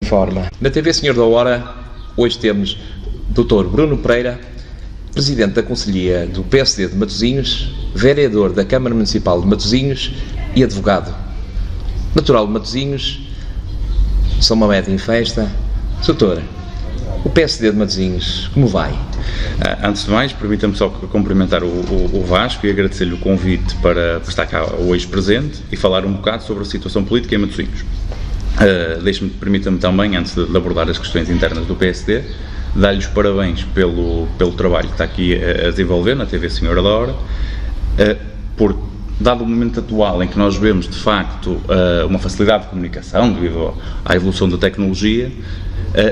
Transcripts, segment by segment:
Forma. Na TV Senhor da Hora, hoje temos Dr. Bruno Pereira, Presidente da Conselhia do PSD de Matosinhos, vereador da Câmara Municipal de Matosinhos e advogado. Natural de Matosinhos, São Mamede em festa. Doutor, o PSD de Matosinhos, como vai? Antes de mais, permita-me só cumprimentar o Vasco e agradecer-lhe o convite para estar cá hoje presente e falar um bocado sobre a situação política em Matosinhos. Permita-me também, antes de abordar as questões internas do PSD, dar-lhe os parabéns pelo trabalho que está aqui a desenvolver na TV Senhora da Hora, porque, dado o momento atual em que nós vemos, de facto, uma facilidade de comunicação devido à evolução da tecnologia,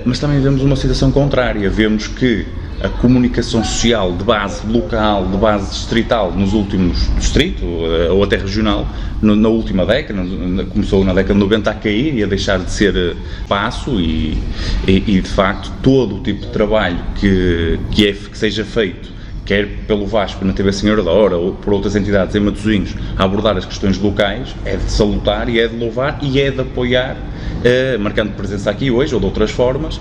mas também vemos uma situação contrária. Vemos que a comunicação social de base local, de base distrital, nos últimos distrito ou até regional, na última década, começou na década de 90 a cair e a deixar de ser passo e de facto todo o tipo de trabalho que seja feito, quer pelo Vasco na TV Senhora da Hora ou por outras entidades em Matosinhos, a abordar as questões locais, é de salutar e é de louvar e é de apoiar, marcando presença aqui hoje ou de outras formas,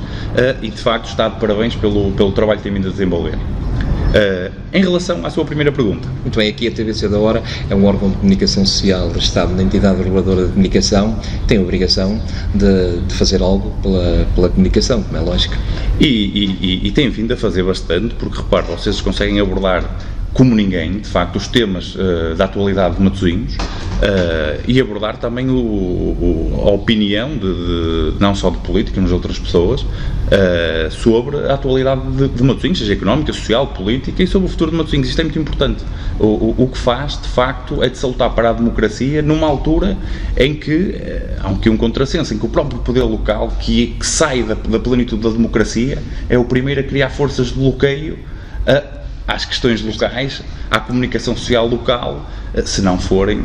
e de facto está de parabéns pelo trabalho que tem vindo a desenvolver. Em relação à sua primeira pergunta. Muito bem, aqui a TV Senhor da Hora é um órgão de comunicação social registado na entidade reguladora de comunicação, tem a obrigação de fazer algo pela comunicação, como é lógico. E tem vindo a fazer bastante, porque repare, vocês conseguem abordar como ninguém, de facto, os temas da atualidade de Matosinhos e abordar também a opinião não só de política, mas de outras pessoas, sobre a atualidade de Matosinhos, seja económica, social, política e sobre o futuro de Matosinhos. Isto é muito importante. O que faz, de facto, é de salutar para a democracia numa altura em que há um contrassenso, em que o próprio poder local, que sai da plenitude da democracia, é o primeiro a criar forças de bloqueio às questões locais, à comunicação social local, se não forem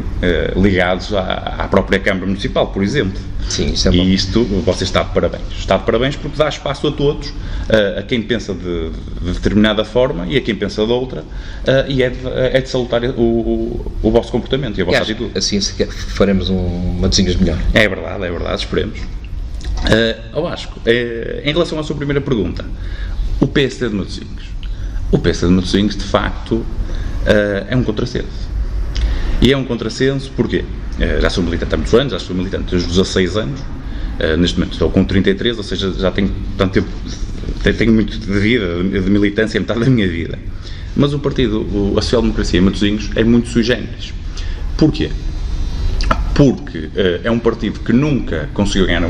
ligados à própria Câmara Municipal, por exemplo. Sim, isso é bom. E isto, você está de parabéns. Está de parabéns porque dá espaço a todos, a quem pensa de determinada forma e a quem pensa de outra, e é de salutar o vosso comportamento e a vossa atitude. Assim faremos um Matosinhos melhor. É verdade, esperemos. Vasco, em relação à sua primeira pergunta, o PSD de Matosinhos. O PSD de Matosinhos, de facto, é um contrassenso. E é um contrassenso porquê? Já sou militante há muitos anos, já sou militante desde os 16 anos, neste momento estou com 33, ou seja, já tenho tanto tempo, tenho muito de vida, de militância, metade da minha vida. Mas o partido, a social-democracia em Matosinhos, é muito sui generis. Porquê? Porque é um partido que nunca conseguiu ganhar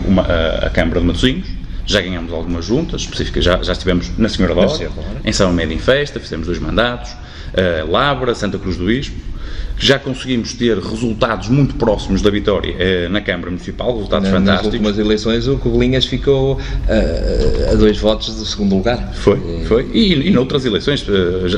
a Câmara de Matosinhos. Já ganhamos algumas juntas específicas, já estivemos na Senhora da Hora, em São Mamede em festa, fizemos 2 mandatos, Labra, Santa Cruz do Bispo, já conseguimos ter resultados muito próximos da vitória na Câmara Municipal, resultados fantásticos. Nas últimas eleições o Covelinhas ficou a 2 votos do segundo lugar. Foi. E noutras eleições,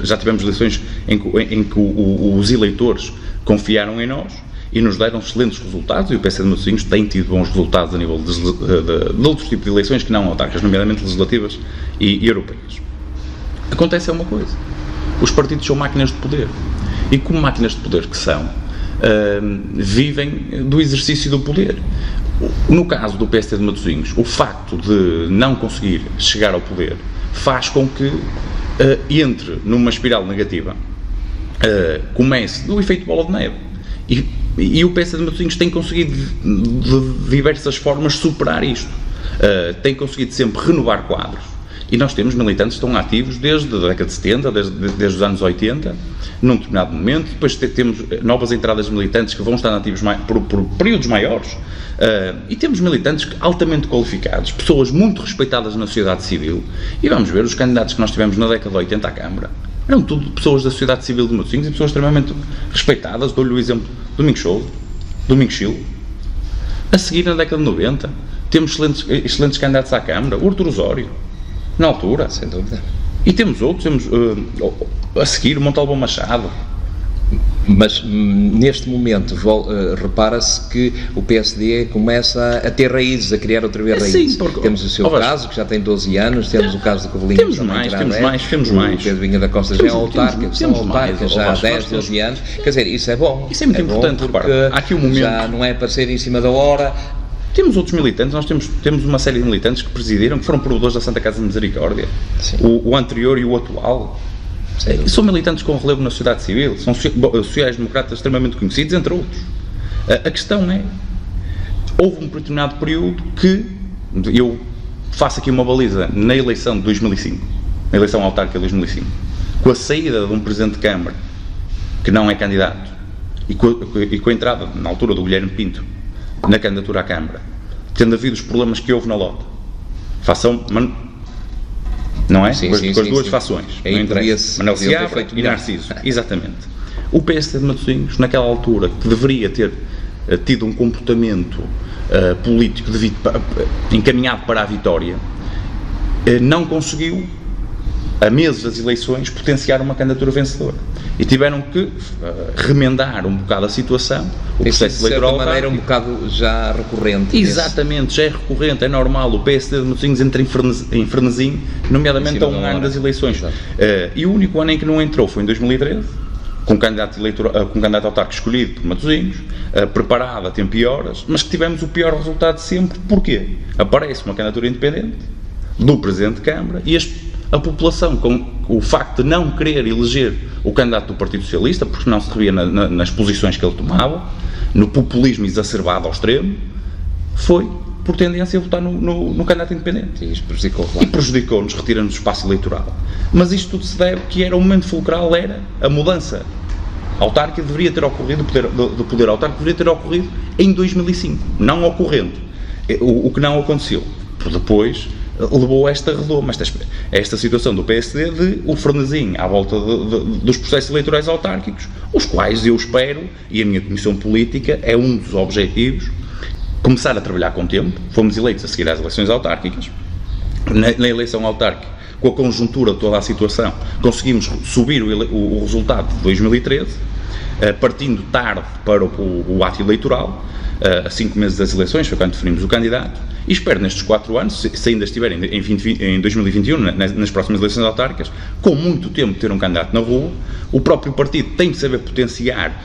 já tivemos eleições em que os eleitores confiaram em nós e nos deram excelentes resultados, e o PSD de Matosinhos tem tido bons resultados a nível de outros tipos de eleições que não autárquicas, nomeadamente legislativas e europeias. Acontece uma coisa: os partidos são máquinas de poder, e como máquinas de poder que são, vivem do exercício do poder. No caso do PSD de Matosinhos, o facto de não conseguir chegar ao poder faz com que entre numa espiral negativa, comece do efeito bola de neve. E o PSD de Matosinhos tem conseguido de diversas formas superar isto, tem conseguido sempre renovar quadros, e nós temos militantes que estão ativos desde a década de 70, desde os anos 80, num determinado momento. Depois temos novas entradas de militantes que vão estar ativos por períodos maiores, e temos militantes altamente qualificados, pessoas muito respeitadas na sociedade civil, e vamos ver os candidatos que nós tivemos na década de 80 à Câmara. Eram tudo pessoas da sociedade civil de Matosinhos e pessoas extremamente respeitadas. Dou-lhe o exemplo de Domingos Sousa, Domingos Chilo. A seguir, na década de 90, temos excelentes candidatos à Câmara, Artur Osório, na altura. Sem dúvida. E temos outros, a seguir, o Montalbão Machado. Mas neste momento repara-se que o PSD começa a ter raízes, a criar outra vez raízes. Sim, porque, temos o seu caso, que já tem 12 anos, temos o caso do Covelinhas. Temos mais. O Pedro Vinha da Costa já é autárquico, são autárquicos já há 10, 12 anos. Quer dizer, isso é bom. Isso é muito importante, porque há aqui um momento. Já não é para ser em cima da hora. Temos outros militantes, nós temos uma série de militantes que presidiram, que foram provedores da Santa Casa de Misericórdia, o anterior e o atual. São militantes com relevo na sociedade civil, são sociais-democratas extremamente conhecidos, entre outros. A questão é, houve um determinado período que, eu faço aqui uma baliza, na eleição de 2005, na eleição autárquica de 2005, com a saída de um Presidente de Câmara, que não é candidato, e com a entrada, na altura, do Guilherme Pinto, na candidatura à Câmara, tendo havido os problemas que houve na Lota, fação, não é? Com as duas fações, não interessa, Manuel Seabra e Narciso, exatamente. O PSD de Matosinhos, naquela altura, que deveria ter tido um comportamento político encaminhado para a vitória, não conseguiu, a meses das eleições, potenciar uma candidatura vencedora. E tiveram que remendar um bocado a situação, o processo eleitoral. De certa maneira, um bocado já recorrente. Exatamente, já é recorrente, é normal. O PSD de Matosinhos entra em frenesim, nomeadamente a um ano das eleições. E o único ano em que não entrou foi em 2013, com um candidato autárquico escolhido por Matosinhos, preparado a tempo e horas, mas que tivemos o pior resultado de sempre. Porquê? Aparece uma candidatura independente do Presidente de Câmara e a população, com o facto de não querer eleger o candidato do Partido Socialista, porque não se revia nas posições que ele tomava, no populismo exacerbado ao extremo, foi, por tendência, a votar no candidato independente. E prejudicou, claro. E prejudicou-nos, retirando-nos do espaço eleitoral. Mas isto tudo se deve que era o momento fulcral, era a mudança autárquica deveria ter ocorrido, do poder autárquico deveria ter ocorrido em 2005, não ocorrendo. O que não aconteceu. Por depois levou a esta redoma, esta situação do PSD de o frenesim à volta dos processos eleitorais autárquicos, os quais eu espero, e a minha comissão política é um dos objetivos, começar a trabalhar com tempo. Fomos eleitos a seguir às eleições autárquicas. Na eleição autárquica, com a conjuntura de toda a situação, conseguimos subir o resultado de 2013, partindo tarde para o ato eleitoral, a 5 meses das eleições, foi quando definimos o candidato, e espero nestes 4 anos, se ainda estiverem em 2021, nas próximas eleições autárquicas, com muito tempo ter um candidato na rua. O próprio partido tem de saber potenciar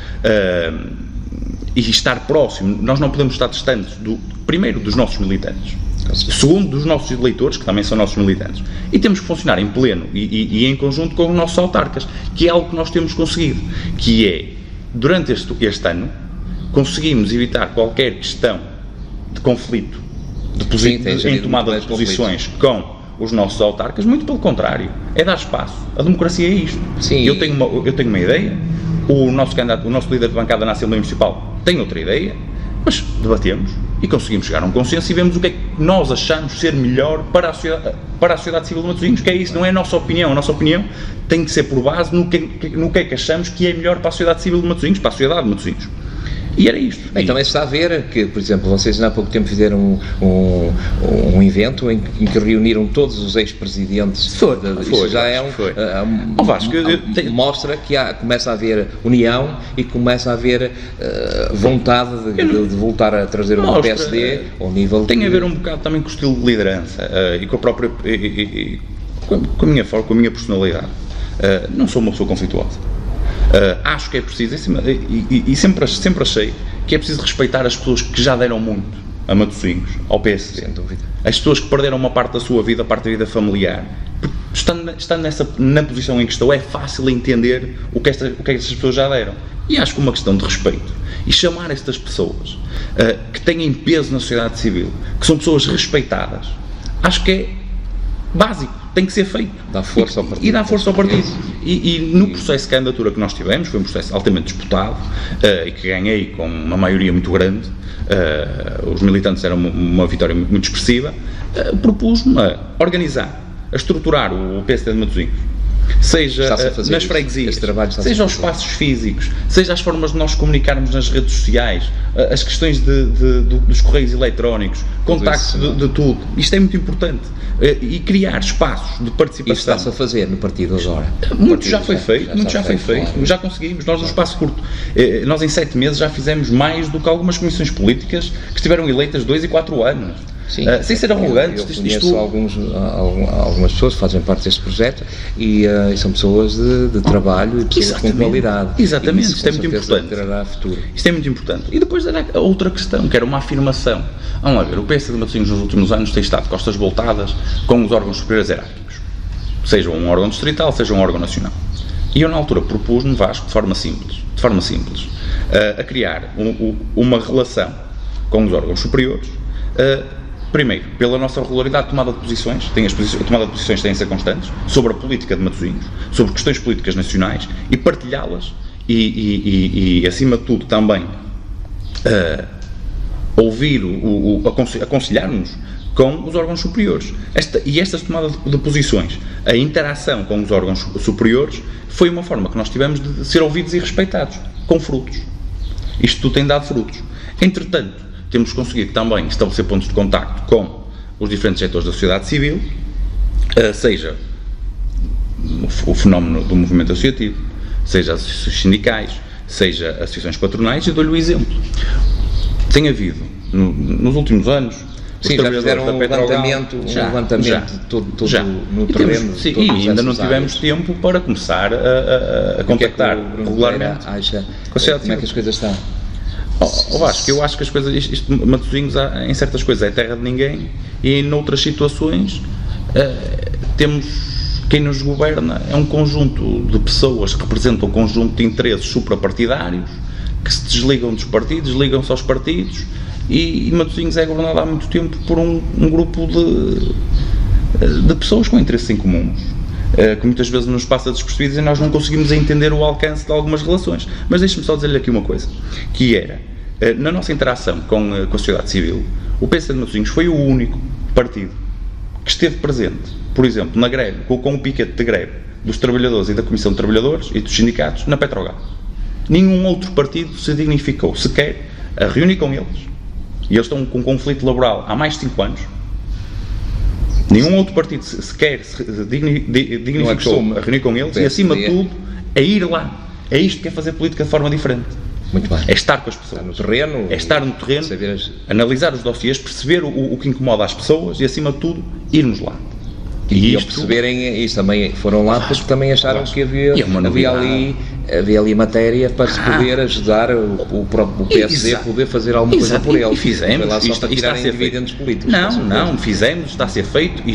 e estar próximo. Nós não podemos estar distantes, primeiro, dos nossos militantes, segundo, dos nossos eleitores, que também são nossos militantes, e temos que funcionar em pleno e em conjunto com os nossos autarcas, que é algo que nós temos conseguido, que é, durante este ano, conseguimos evitar qualquer questão de conflito em tomada de posições com os nossos autarcas. Muito pelo contrário, é dar espaço. A democracia é isto. Sim. Eu tenho uma ideia, o nosso líder de bancada na Assembleia Municipal tem outra ideia, mas debatemos e conseguimos chegar a um consenso e vemos o que é que nós achamos ser melhor para a sociedade civil de Matosinhos, que é isso, não é a nossa opinião. A nossa opinião tem que ser por base no que é que achamos que é melhor para a sociedade civil de Matosinhos, para a sociedade de Matosinhos. E era isto. Bem, também se está a ver que, por exemplo, vocês há pouco tempo fizeram um evento em que reuniram todos os ex-presidentes. Isso já é mostra que começa a haver união e começa a haver vontade de voltar a trazer o PSD ao nível... Tem a ver um bocado também com o estilo de liderança e com a própria... com a minha forma, com a minha personalidade. Não sou uma pessoa conflituosa. Acho que é preciso, e sempre achei que é preciso respeitar as pessoas que já deram muito a Matosinhos, ao PSD. Sem dúvida. As pessoas que perderam uma parte da sua vida, a parte da vida familiar. Estando na posição em que estou, é fácil entender o que estas pessoas já deram. E acho que uma questão de respeito. E chamar estas pessoas que têm peso na sociedade civil, que são pessoas respeitadas, acho que é básico, tem que ser feito. Dá força ao partido. E dá força ao partido. E no processo de candidatura que nós tivemos, foi um processo altamente disputado e que ganhei com uma maioria muito grande, os militantes eram uma vitória muito expressiva, propus-me a organizar, a estruturar o PSD de Matosinhos, seja nas freguesias, seja aos espaços físicos, seja as formas de nós comunicarmos nas redes sociais, as questões dos correios eletrónicos, contactos de tudo. Isto é muito importante. E criar espaços de participação. Isso está-se a fazer no partido agora? Muito já foi feito, claro. Já conseguimos, nós num espaço curto. Nós em 7 meses já fizemos mais do que algumas comissões políticas que estiveram eleitas 2 e 4 anos. sem ser arrogantes. Eu conheço algumas pessoas que fazem parte deste projeto e são pessoas de trabalho e pessoas com qualidade. Exatamente, isto é muito importante. Futuro. Isto é muito importante. E depois era a outra questão, que era uma afirmação. Vamos lá ver, o PSD de Matosinhos nos últimos anos tem estado de costas voltadas com os órgãos superiores hierárquicos, seja um órgão distrital, seja um órgão nacional. E eu na altura propus-me, Vasco, de forma simples, a criar uma relação com os órgãos superiores, primeiro, pela nossa regularidade de tomada de posições, a tomada de posições tem de ser constantes, sobre a política de Matosinhos, sobre questões políticas nacionais, e partilhá-las, e acima de tudo também ouvir, aconselhar-nos com os órgãos superiores. Esta tomada de posições, a interação com os órgãos superiores, foi uma forma que nós tivemos de ser ouvidos e respeitados, com frutos. Isto tudo tem dado frutos. Entretanto, temos conseguido também estabelecer pontos de contacto com os diferentes setores da sociedade civil, seja o fenómeno do movimento associativo, seja as associações sindicais, seja as associações patronais, e dou-lhe o exemplo. Tem havido, nos últimos anos, sim, já fizeram um levantamento todo no terreno. E ainda não tivemos tempo para começar a contactar regularmente. Como é que as coisas estão? Vasco, eu acho que as coisas, Matosinhos, em certas coisas é terra de ninguém, e em outras situações temos, quem nos governa é um conjunto de pessoas que representam um conjunto de interesses suprapartidários, que se desligam dos partidos, ligam-se aos partidos, e Matosinhos é governado há muito tempo por um grupo de pessoas com interesses em comuns, que muitas vezes nos passa despercebidos e nós não conseguimos entender o alcance de algumas relações. Mas deixe-me só dizer-lhe aqui uma coisa, que era, na nossa interação com a sociedade civil, o PSD de Matosinhos foi o único partido que esteve presente, por exemplo, na greve, com o piquete de greve dos trabalhadores e da Comissão de Trabalhadores e dos sindicatos na Petrogal. Nenhum outro partido se dignificou sequer a reunir com eles, e eles estão com um conflito laboral há mais de 5 anos. Nenhum outro partido sequer se dignificou a reunir com eles, e acima de tudo, a ir lá. É isto que é fazer política de forma diferente. Muito bem. É estar com as pessoas. Estar no terreno, analisar os dossiês, perceber o que incomoda as pessoas e, acima de tudo, irmos lá. E isto, perceberem isso, também foram lá porque também acharam que havia ali matéria para se poder ajudar o próprio PSD a poder fazer alguma coisa por eles. E fizemos, lá só para tirarem dividendos políticos. Não, fizemos, está a ser feito, e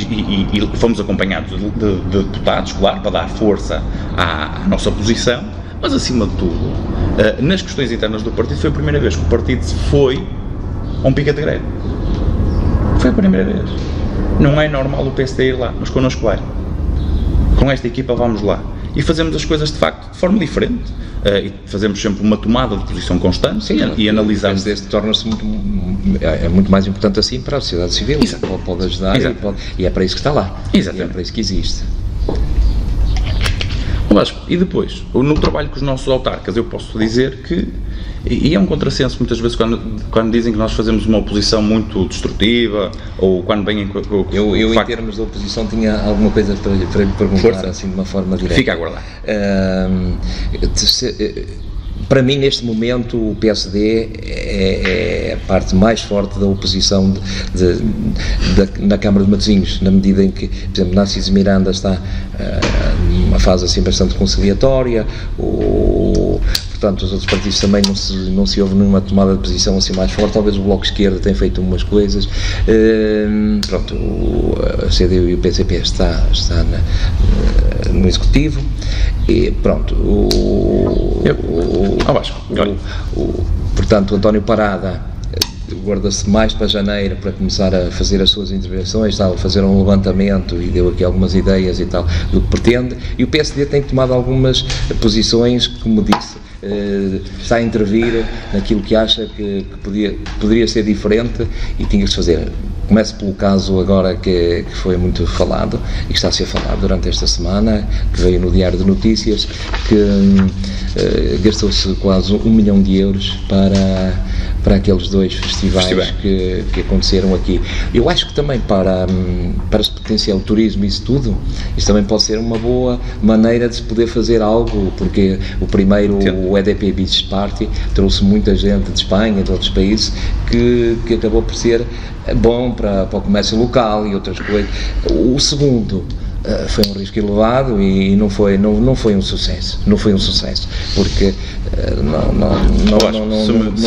fomos acompanhados de deputados, claro, para dar força à nossa posição, mas acima de tudo, nas questões internas do partido, foi a primeira vez que o partido foi a um piquete de greve. Foi a primeira vez. Não é normal o PSD ir lá, mas connosco vai. Com esta equipa vamos lá. E fazemos as coisas, de facto, de forma diferente. E fazemos sempre uma tomada de posição constante. Sim, e analisamos. Este torna-se muito mais importante assim para a sociedade civil. Pode ajudar e é para isso que está lá. Exatamente. E é para isso que existe. Mas, e depois, no trabalho com os nossos autarcas, eu posso dizer que, e é um contrassenso muitas vezes quando dizem que nós fazemos uma oposição muito destrutiva, ou quando vêm com eu em termos de oposição tinha alguma coisa para lhe perguntar, assim, de uma forma direta. Fica a aguardar. Para mim, neste momento, o PSD é a parte mais forte da oposição na Câmara de Matosinhos, na medida em que, por exemplo, Narciso Miranda está numa fase assim bastante conciliatória, portanto, os outros partidos também não se houve nenhuma tomada de posição assim mais forte. Talvez o Bloco de Esquerda tenha feito umas coisas. Pronto, a CDU e o PCP está no Executivo. E pronto, portanto, o António Parada guarda-se mais para janeiro para começar a fazer as suas intervenções, a fazer um levantamento, e deu aqui algumas ideias e tal do que pretende, e o PSD tem tomado algumas posições, como disse, está a intervir naquilo que acha que poderia ser diferente e tinha que se fazer. Começo pelo caso agora que foi muito falado e que está a ser falado durante esta semana, que veio no Diário de Notícias, que gastou-se quase 1 milhão de euros para aqueles 2 festivais que aconteceram aqui. Eu acho que também para se potenciar o turismo e isso tudo, isso também pode ser uma boa maneira de se poder fazer algo, porque o primeiro, o EDP Beach Party, trouxe muita gente de Espanha, de outros países, que acabou por ser bom para o comércio local e outras coisas. O segundo foi um risco elevado e não foi um sucesso, porque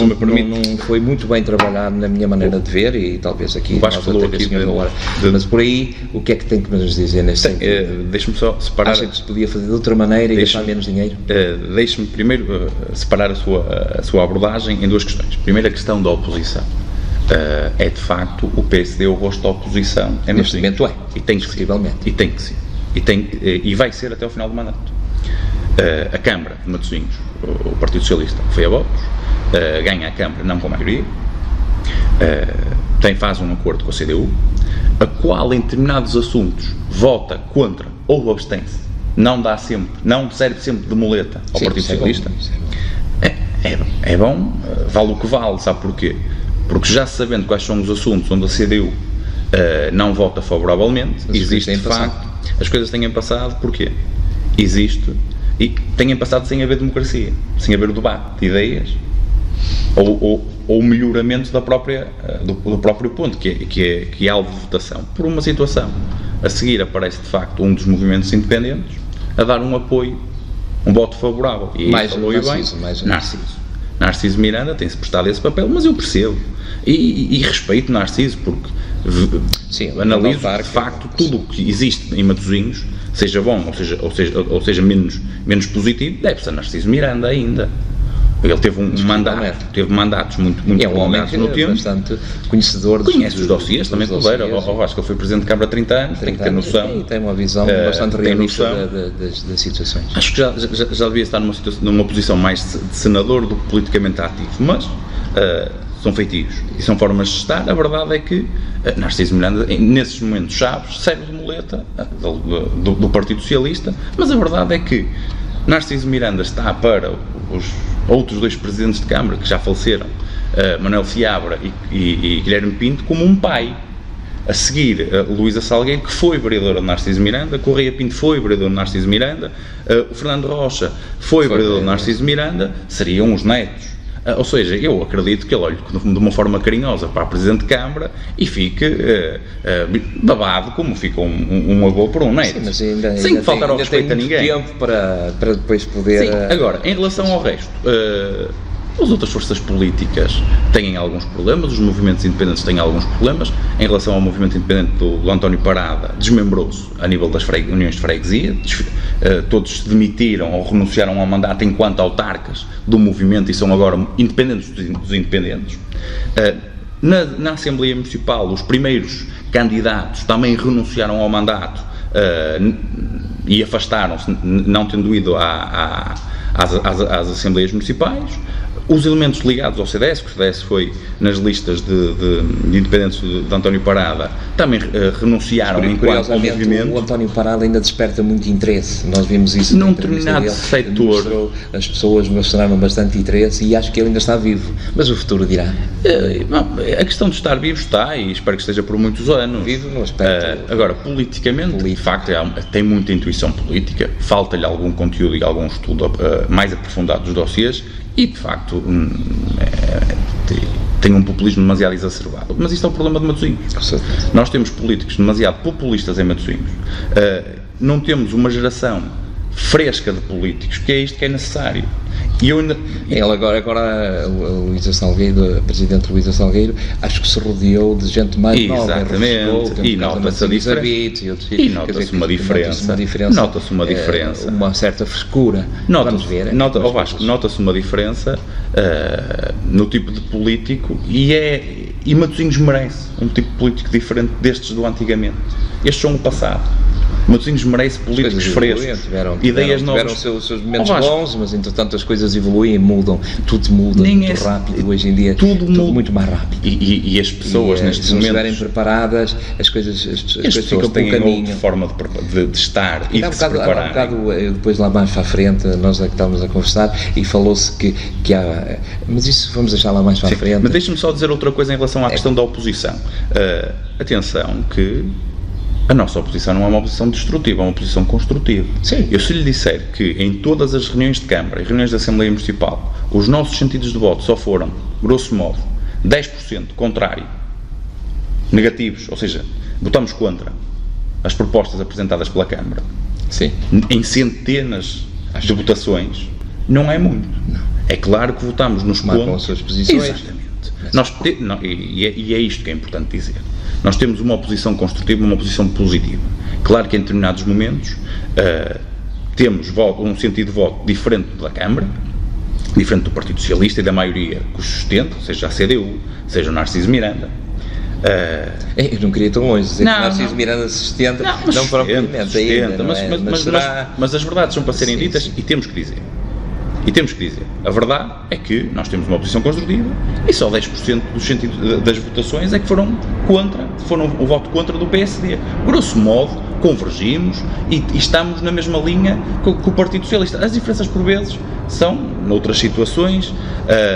não foi muito bem trabalhado na minha maneira de ver, e talvez aqui nós falou aqui mas por aí o que é que tem que nos dizer nesse sentido? Deixe-me só separar. Acha que se podia fazer de outra maneira e gastar menos dinheiro? Deixe-me primeiro separar a sua abordagem em 2 questões. Primeiro, a questão da oposição. É de facto o PSD o rosto da oposição neste momento e tem que ser, e tem que ser e vai ser até ao final do mandato. A Câmara de Matosinhos, o Partido Socialista foi a votos, ganha a Câmara não com a maioria, faz um acordo com a CDU, a qual em determinados assuntos vota contra ou abstém-se, não serve sempre de muleta ao Partido Socialista. É bom, vale o que vale, sabe porquê? Porque já sabendo quais são os assuntos onde a CDU não vota favoravelmente, existe de facto, as coisas têm passado, porquê? Existe, e têm passado sem haver democracia, sem haver o debate de ideias, ou o melhoramento do próprio ponto, que é alvo de votação. Por uma situação, a seguir aparece de facto um dos movimentos independentes a dar um apoio, um voto favorável. E Narciso Miranda tem-se prestado esse papel, mas eu percebo e respeito Narciso, porque analiso de facto tudo o que existe em Matosinhos, seja bom ou seja menos positivo, deve-se a Narciso Miranda ainda. Ele teve teve mandatos muito prolongados no tempo. Bastante conhecedor Conhece os dossiês, também Coleira. Acho que ele foi Presidente de Câmara há 30 anos, tem que ter noção. E tem uma visão bastante realista das situações. Acho que já devia estar numa posição mais de senador do que politicamente ativo, mas são feitios e são formas de estar. A verdade é que Narciso Miranda, nesses momentos chaves, serve de muleta do Partido Socialista, mas a verdade é que Narciso Miranda está para os outros 2 presidentes de Câmara que já faleceram, Manuel Seabra e Guilherme Pinto, como um pai. A seguir, Luísa Salgueiro, que foi vereadora de Narciso Miranda, Correia Pinto foi vereador de Narciso Miranda, o Fernando Rocha foi vereador de Narciso Miranda, seriam os netos. Ou seja, eu acredito que ele olhe de uma forma carinhosa para a Presidente de Câmara e fique babado como fica um avô por um neto. Sim, mas ainda sem faltar ao respeito a ninguém. Tempo para depois poder... Sim, agora, em relação ao resto, as outras forças políticas têm alguns problemas, os movimentos independentes têm alguns problemas. Em relação ao movimento independente do António Parada, desmembrou-se a nível das uniões de freguesia, todos se demitiram ou renunciaram ao mandato enquanto autarcas do movimento e são agora independentes dos independentes. Na Assembleia Municipal, os primeiros candidatos também renunciaram ao mandato e afastaram-se, não tendo ido às Assembleias Municipais. Os elementos ligados ao CDS, que o CDS foi nas listas de independentes de António Parada, também renunciaram enquanto ao movimento. O António Parada ainda desperta muito interesse, nós vimos isso num determinado setor. As pessoas mostraram bastante interesse e acho que ele ainda está vivo, mas o futuro dirá. A questão de estar vivo está, e espero que esteja por muitos anos. Vivo no aspecto... Agora, politicamente, de facto, tem muita intuição política, falta-lhe algum conteúdo e algum estudo mais aprofundado dos dossiês, e de facto tem um populismo demasiado exacerbado. Mas isto é o problema de Matosinhos. Nós temos políticos demasiado populistas em Matosinhos, não temos uma geração fresca de políticos, que é isto que é necessário. E eu ainda... Agora a Luísa Salgueiro, a Presidente Luísa Salgueiro, acho que se rodeou de gente mais nova. Exatamente, e nota-se a diferença. E nota-se uma diferença. Nota-se uma diferença. Uma certa frescura. Nota-se uma diferença no tipo de político e Matosinhos merece um tipo de político diferente destes do antigamente. Estes são o passado. Matosinhos merece políticos frescos, ideias novas. Tiveram os seus momentos bons, mas entretanto as coisas evoluem e mudam, tudo muda muito rápido, hoje em dia tudo muito mais rápido. E as pessoas neste momento, se não estiverem preparadas, as coisas ficam têm pelo caminho. outra forma de estar e de se preparar. Há um bocado, depois lá mais para a frente, nós é que estávamos a conversar e falou-se que há, mas isso vamos deixar lá mais para a frente. Mas deixa-me só dizer outra coisa em relação à questão da oposição. Atenção que a nossa oposição não é uma oposição destrutiva, é uma oposição construtiva. Sim. Eu se lhe disser que em todas as reuniões de Câmara e reuniões da Assembleia Municipal os nossos sentidos de voto só foram, grosso modo, 10% contrário, negativos, ou seja, votamos contra as propostas apresentadas pela Câmara, sim, em centenas de votações, não é muito. Não. É claro que votamos nos contra. Com as suas posições. Exatamente. E é isto que é importante dizer. Nós temos uma oposição construtiva e uma oposição positiva. Claro que em determinados momentos temos um sentido de voto diferente da Câmara, diferente do Partido Socialista e da maioria que os sustenta, seja a CDU, seja o Narciso Miranda. Eu não queria tão longe dizer que o Narciso Miranda se sustenta, não propriamente ainda, mas as verdades são para serem ditas e temos que dizer. E temos que dizer, a verdade é que nós temos uma oposição construtiva e só 10% das votações é que foram o voto contra do PSD. Grosso modo, convergimos e estamos na mesma linha com o Partido Socialista. As diferenças, por vezes, são noutras situações,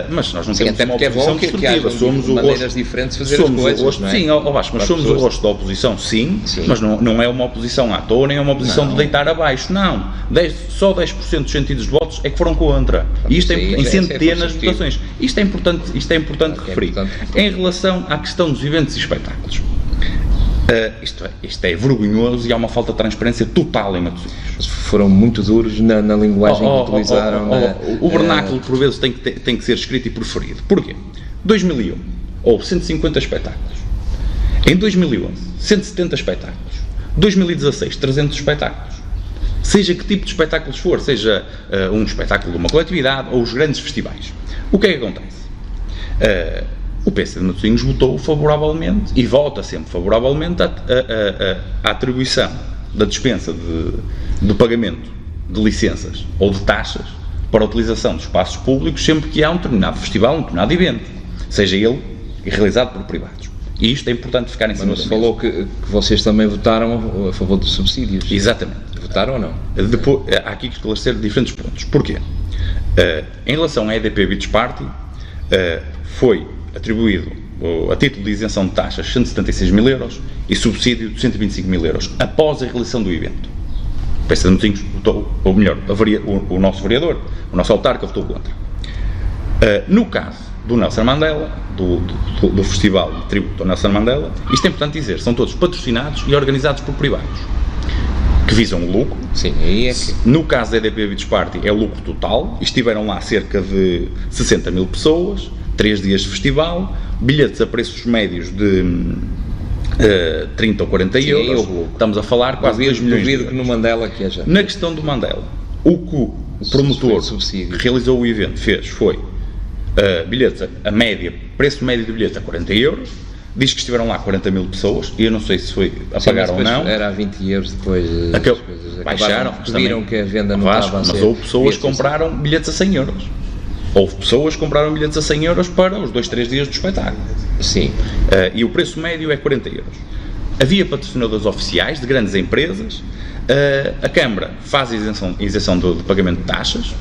mas nós não temos uma oposição destrutiva. Somos maneiras diferentes de fazer as coisas, não é? Sim, mas somos o rosto da oposição, sim. Mas não é uma oposição à toa, nem é uma oposição de deitar abaixo, não. Só 10% dos sentidos de votos é que foram contra. E isto em centenas de votações. Isto é importante referir. Em relação à questão dos eventos e espetáculos, isto é vergonhoso e há uma falta de transparência total em Matosinhos. Foram muito duros na linguagem que utilizaram. O vernáculo, por vezes, tem que ser escrito e preferido. Porquê? 2001, houve 150 espetáculos. Em 2011, 170 espetáculos. 2016, 300 espetáculos. Seja que tipo de espetáculos for, seja um espetáculo de uma coletividade ou os grandes festivais. O que é que acontece? O PSD de Matosinhos votou favoravelmente e vota sempre favoravelmente a atribuição da dispensa do pagamento de licenças ou de taxas para a utilização de espaços públicos sempre que há um determinado festival, um determinado evento, seja ele realizado por privados. E isto é importante ficar em cima da mesa. Mas falou que vocês também votaram a favor dos subsídios. Exatamente. Votaram ou não? Depois, há aqui que esclarecer diferentes pontos. Porquê? Em relação à EDP Beach Party, foi atribuído a título de isenção de taxas 176 mil euros e subsídio de 125 mil euros após a realização do evento. O PSD de Matosinhos votou, ou melhor, o nosso vereador, o nosso autarca votou contra. No caso do Nelson Mandela, do Festival de Tributo ao Nelson Mandela, isto é importante dizer, são todos patrocinados e organizados por privados, que visam o lucro. Sim, aí é que... No caso da EDP Beach Party é lucro total, estiveram lá cerca de 60 mil pessoas, 3 dias de festival, bilhetes a preços médios de 30 ou 40 euros, estamos a falar quase 2 milhões de euros. Que no Mandela que haja. Na questão do Mandela, o que o promotor que realizou o evento foi bilhetes a média, preço médio de bilhete a 40 euros, diz que estiveram lá 40 mil pessoas, e eu não sei se foi a pagar ou não. Era a 20 euros depois as coisas baixaram, viram que a venda não estava a ser. Mas houve pessoas que compraram bilhetes a 100 euros. Houve pessoas que compraram bilhetes a 100 euros para os 2-3 dias do espetáculo. Sim. E o preço médio é 40 euros. Havia patrocinadores oficiais de grandes empresas. A Câmara faz a isenção de pagamento de taxas,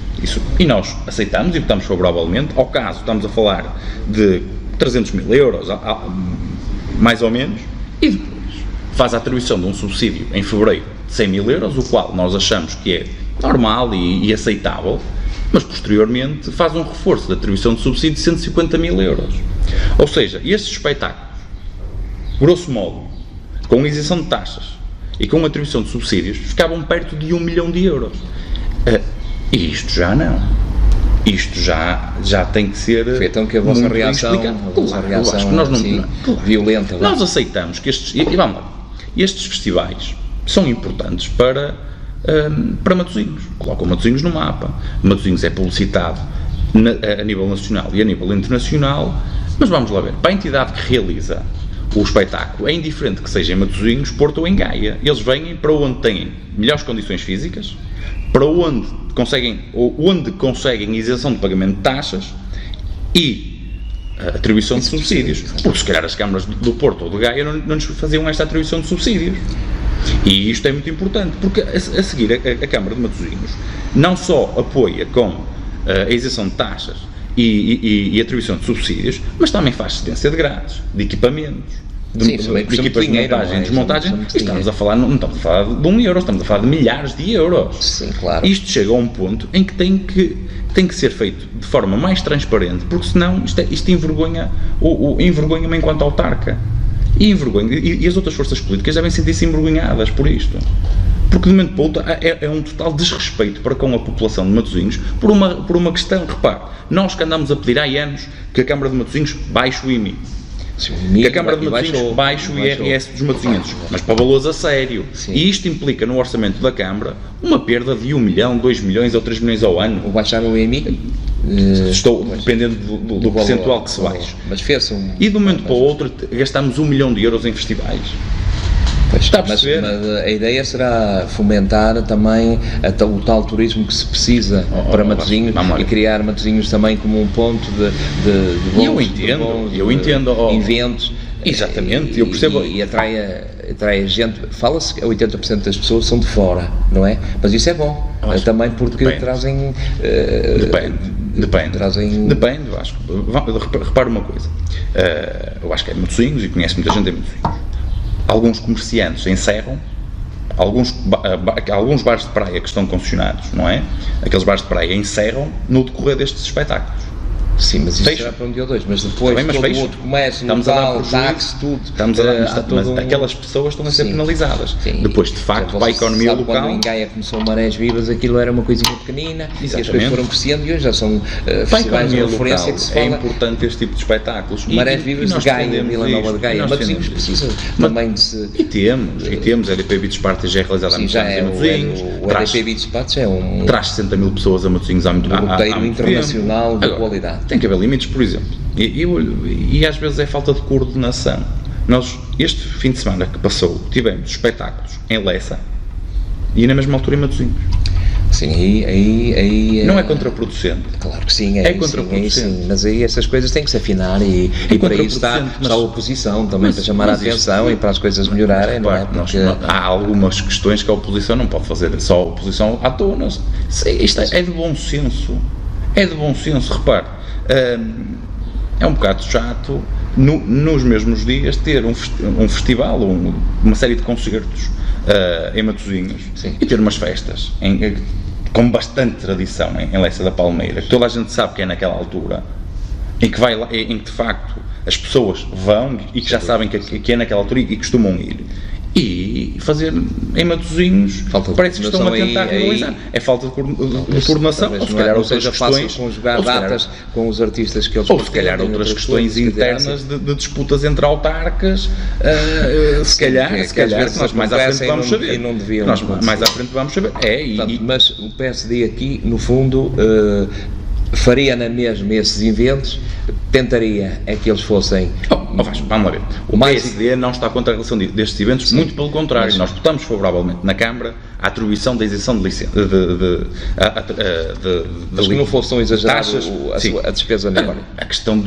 e nós aceitamos e votamos favoravelmente. Ao caso, estamos a falar de 300 mil euros, mais ou menos, e depois faz a atribuição de um subsídio em fevereiro de 100 mil euros, o qual nós achamos que é normal e aceitável, mas posteriormente faz um reforço da atribuição de subsídio de 150 mil euros. Ou seja, estes espetáculos, grosso modo, com isenção de taxas e com atribuição de subsídios, ficavam perto de 1 milhão de euros. E isto já não. Isto já tem que ser. Foi então que a vossa reação, violenta. Nós aceitamos que estes. E vamos lá. Estes festivais são importantes para Matosinhos. Colocam Matosinhos no mapa. Matosinhos é publicitado a nível nacional e a nível internacional. Mas vamos lá ver. Para a entidade que realiza o espetáculo, é indiferente que seja em Matosinhos, Porto ou em Gaia. Eles vêm para onde têm melhores condições físicas, para onde conseguem isenção de pagamento de taxas e atribuição de subsídios. Porque se calhar as câmaras do Porto ou de Gaia não nos faziam esta atribuição de subsídios. E isto é muito importante, porque a seguir a Câmara de Matosinhos não só apoia com a isenção de taxas e atribuição de subsídios, mas também faz cedência de grades, de equipamentos, de equipas de montagem e desmontagem. E estamos a falar, não estamos a falar de €1, estamos a falar de milhares de euros. Sim, claro. Isto chega a um ponto em que tem que ser feito de forma mais transparente, porque senão isto envergonha-me enquanto autarca. E as outras forças políticas devem sentir-se envergonhadas por isto. Porque de momento para outro é um total desrespeito para com a população de Matosinhos por uma questão. Repare, nós que andamos a pedir há anos que a Câmara de Matosinhos baixe o IMI. Sim, que a Câmara de Matosinhos baixe o IRS dos matosinhenses, mas para valores a sério. Sim. E isto implica no orçamento da Câmara uma perda de 1 milhão, 2 milhões ou 3 milhões ao ano. Ou baixar o IMI? Dependendo do percentual que se baixe. Mas fez e de um momento para o outro gastamos €1 milhão em festivais. Está a perceber? Mas a ideia será fomentar também o tal turismo que se precisa para Matosinhos e criar Matosinhos também como um ponto de bons eventos. Exatamente, eu percebo. E atrai gente. Fala-se que 80% das pessoas são de fora, não é? Mas isso é bom. Também porque trazem... Depende, eu acho. Repara uma coisa. Eu acho que é Matosinhos e conheço muita gente em Matosinhos. Alguns comerciantes encerram, alguns bares de praia que estão concessionados, não é? Aqueles bares de praia encerram no decorrer destes espetáculos. Sim, mas isso será para um dia ou dois, mas depois todo o outro comércio, local, táxi, tudo. Mas aquelas pessoas estão a ser penalizadas. Sim. Depois, de facto, para a economia local... Quando em Gaia começou Marés Vivas, aquilo era uma coisinha pequenina, e as coisas foram crescendo e hoje já são festivais de referência que se fala. É importante este tipo de espetáculos. Marés Vivas de Gaia, Vila Nova de Gaia, Matosinhos precisa também de se... E temos, a EDP Beach Party já é realizada há muitos anos em Matosinhos. O EDP Beach Party é um... Traz 60 mil pessoas a Matosinhos há muito tempo. Um roteiro internacional de qualidade. Tem que haver limites, por exemplo, e às vezes é falta de coordenação. Nós, este fim de semana que passou, tivemos espetáculos em Lessa e na mesma altura em Matosinhos. Sim, aí não é contraproducente. Claro que sim, é contraproducente. Sim, mas aí essas coisas têm que se afinar e para isso está a oposição também para chamar a atenção e para as coisas melhorarem, não é? Porque há algumas questões que a oposição não pode fazer, só a oposição à tona. Isto é de bom senso. Repare. É um bocado chato nos mesmos dias ter um festival, uma série de concertos em Matosinhos. Sim. E ter umas festas com bastante tradição em Lessa da Palmeira, que toda a gente sabe que é naquela altura, em que de facto as pessoas vão e que já sabem que é naquela altura e costumam ir. E fazer em Matosinhos, parece que estão a tentar realizar. É falta de coordenação, ou se calhar outras questões... conjugar datas com os artistas que eles... Ou se calhar outras questões internas de disputas entre autarcas, se calhar, que nós mais à frente vamos saber. Mais à frente vamos saber. Mas o PSD aqui, no fundo... faria na mesma esses eventos, tentaria que eles fossem... Vamos lá ver. O PSD não está contra a relação destes eventos, muito pelo contrário. Nós votamos favoravelmente na Câmara a atribuição da isenção de licença. Mas que não fosse tão exagerado a despesa nela. A questão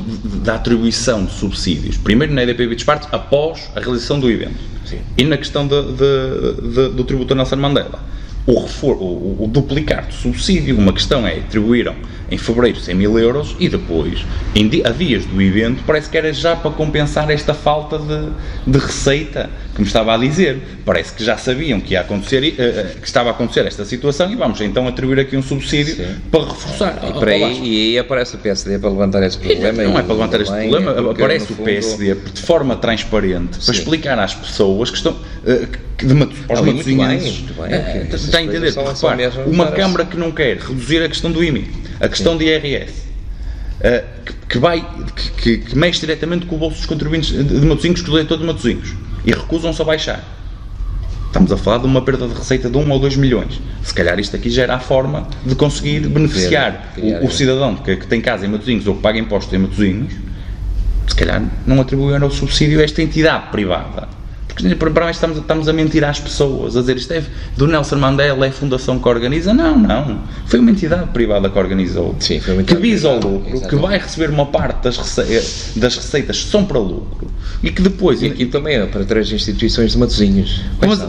da atribuição de subsídios, primeiro na EDP Beach Party, após a realização do evento. Sim. E na questão do tributo a Nelson Mandela. O duplicar do subsídio, uma questão é, atribuíram em fevereiro 100 mil euros e depois, a dias do evento, parece que era já para compensar esta falta de receita que me estava a dizer. Parece que já sabiam que ia acontecer, que estava a acontecer esta situação e vamos então atribuir aqui um subsídio para reforçar. E aí aparece o PSD para levantar esse problema. Não é para levantar este problema, aparece o PSD de forma transparente para explicar às pessoas que estão... aos matosinhenses. Está a entender? Repare, uma Câmara que não quer reduzir a questão do IMI, a questão de IRS, que mexe diretamente com o bolso dos contribuintes de Matosinhos, com o eleitor de Matosinhos, e recusam-se a baixar. Estamos a falar de uma perda de receita de 1 ou 2 milhões. Se calhar isto aqui já era a forma de conseguir beneficiar o cidadão que tem casa em Matosinhos ou que paga impostos em Matosinhos, se calhar não atribuíram o subsídio a esta entidade privada. Porque para estamos a mentir às pessoas, a dizer isto é do Nelson Mandela, é a fundação que organiza. Não. Foi uma entidade privada que organizou. Sim, foi uma que visa o lucro, exatamente. que vai receber uma parte das receitas que são para lucro e que depois... E aqui também é para 3 instituições de Matosinhos.